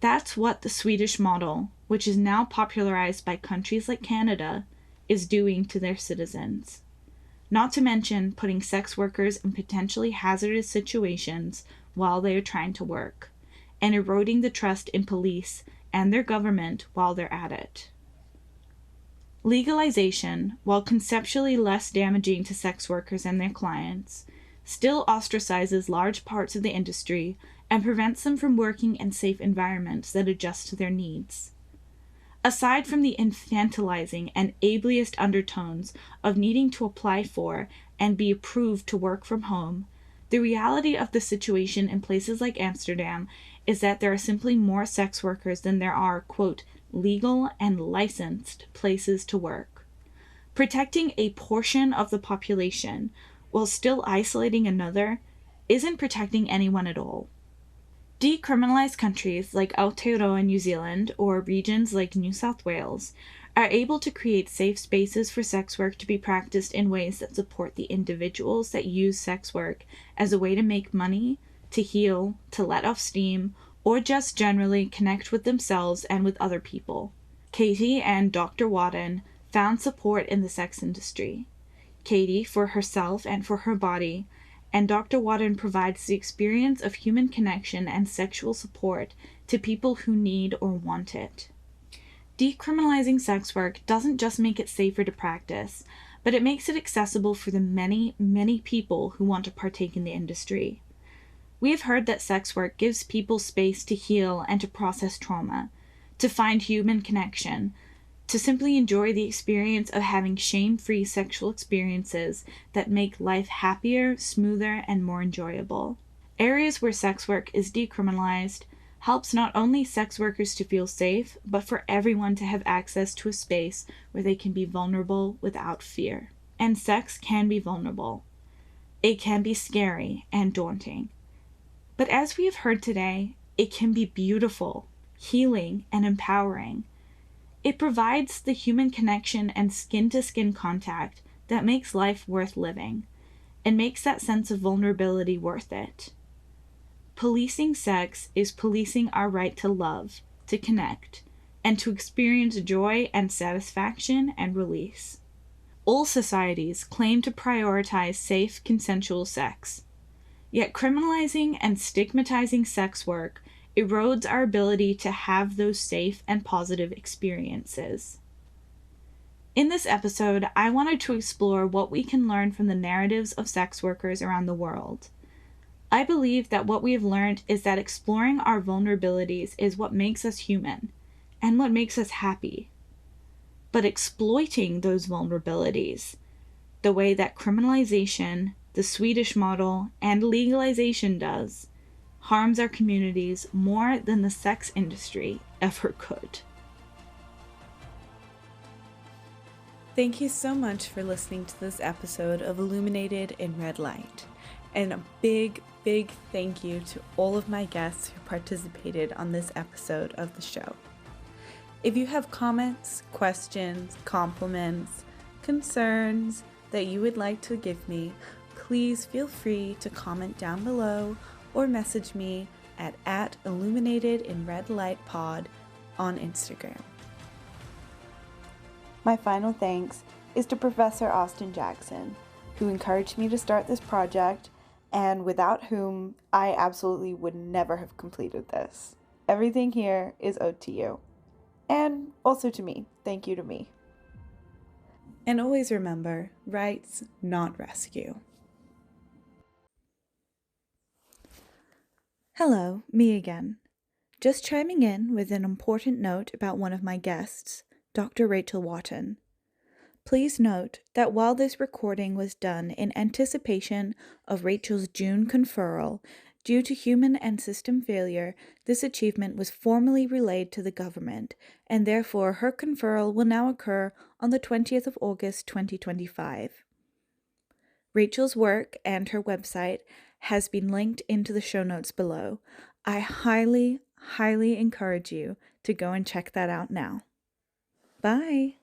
E: That's what the Swedish model, which is now popularized by countries like Canada, is doing to their citizens. Not to mention putting sex workers in potentially hazardous situations while they are trying to work, and eroding the trust in police and their government while they're at it. Legalization, while conceptually less damaging to sex workers and their clients, still ostracizes large parts of the industry and prevents them from working in safe environments that adjust to their needs. Aside from the infantilizing and ableist undertones of needing to apply for and be approved to work from home, the reality of the situation in places like Amsterdam is that there are simply more sex workers than there are, quote, legal and licensed places to work. Protecting a portion of the population while still isolating another isn't protecting anyone at all. Decriminalized countries like Aotearoa in New Zealand or regions like New South Wales are able to create safe spaces for sex work to be practiced in ways that support the individuals that use sex work as a way to make money, to heal, to let off steam, or just generally connect with themselves and with other people. Katie and Dr. Wotton found support in the sex industry. Katie for herself and for her body, and Dr. Wotton provides the experience of human connection and sexual support to people who need or want it. Decriminalizing sex work doesn't just make it safer to practice, but it makes it accessible for the many, many people who want to partake in the industry. We have heard that sex work gives people space to heal and to process trauma, to find human connection, to simply enjoy the experience of having shame-free sexual experiences that make life happier, smoother, and more enjoyable. Areas where sex work is decriminalized helps not only sex workers to feel safe, but for everyone to have access to a space where they can be vulnerable without fear. And sex can be vulnerable. It can be scary and daunting. But as we have heard today, it can be beautiful, healing, and empowering. It provides the human connection and skin-to-skin contact that makes life worth living, and makes that sense of vulnerability worth it. Policing sex is policing our right to love, to connect, and to experience joy and satisfaction and release. All societies claim to prioritize safe, consensual sex. Yet criminalizing and stigmatizing sex work erodes our ability to have those safe and positive experiences. In this episode, I wanted to explore what we can learn from the narratives of sex workers around the world. I believe that what we have learned is that exploring our vulnerabilities is what makes us human and what makes us happy. But exploiting those vulnerabilities, the way that criminalization, the Swedish model, and legalization does, harms our communities more than the sex industry ever could.
I: Thank you so much for listening to this episode of Illuminated in Red Light. And a big, big thank you to all of my guests who participated on this episode of the show. If you have comments, questions, compliments, concerns that you would like to give me, please feel free to comment down below or message me at Illuminated in Red Light Pod on Instagram. My final thanks is to Professor Austin Jackson, who encouraged me to start this project and without whom I absolutely would never have completed this. Everything here is owed to you. And also to me. Thank you to me. And always remember, rights, not rescue. Hello, me again. Just chiming in with an important note about one of my guests, Dr. Rachel Wotton. Please note that while this recording was done in anticipation of Rachel's June conferral, due to human and system failure, this achievement was formally relayed to the government, and therefore her conferral will now occur on the 20th of August 2025. Rachel's work and her website has been linked into the show notes below. I highly encourage you to go and check that out now. Bye!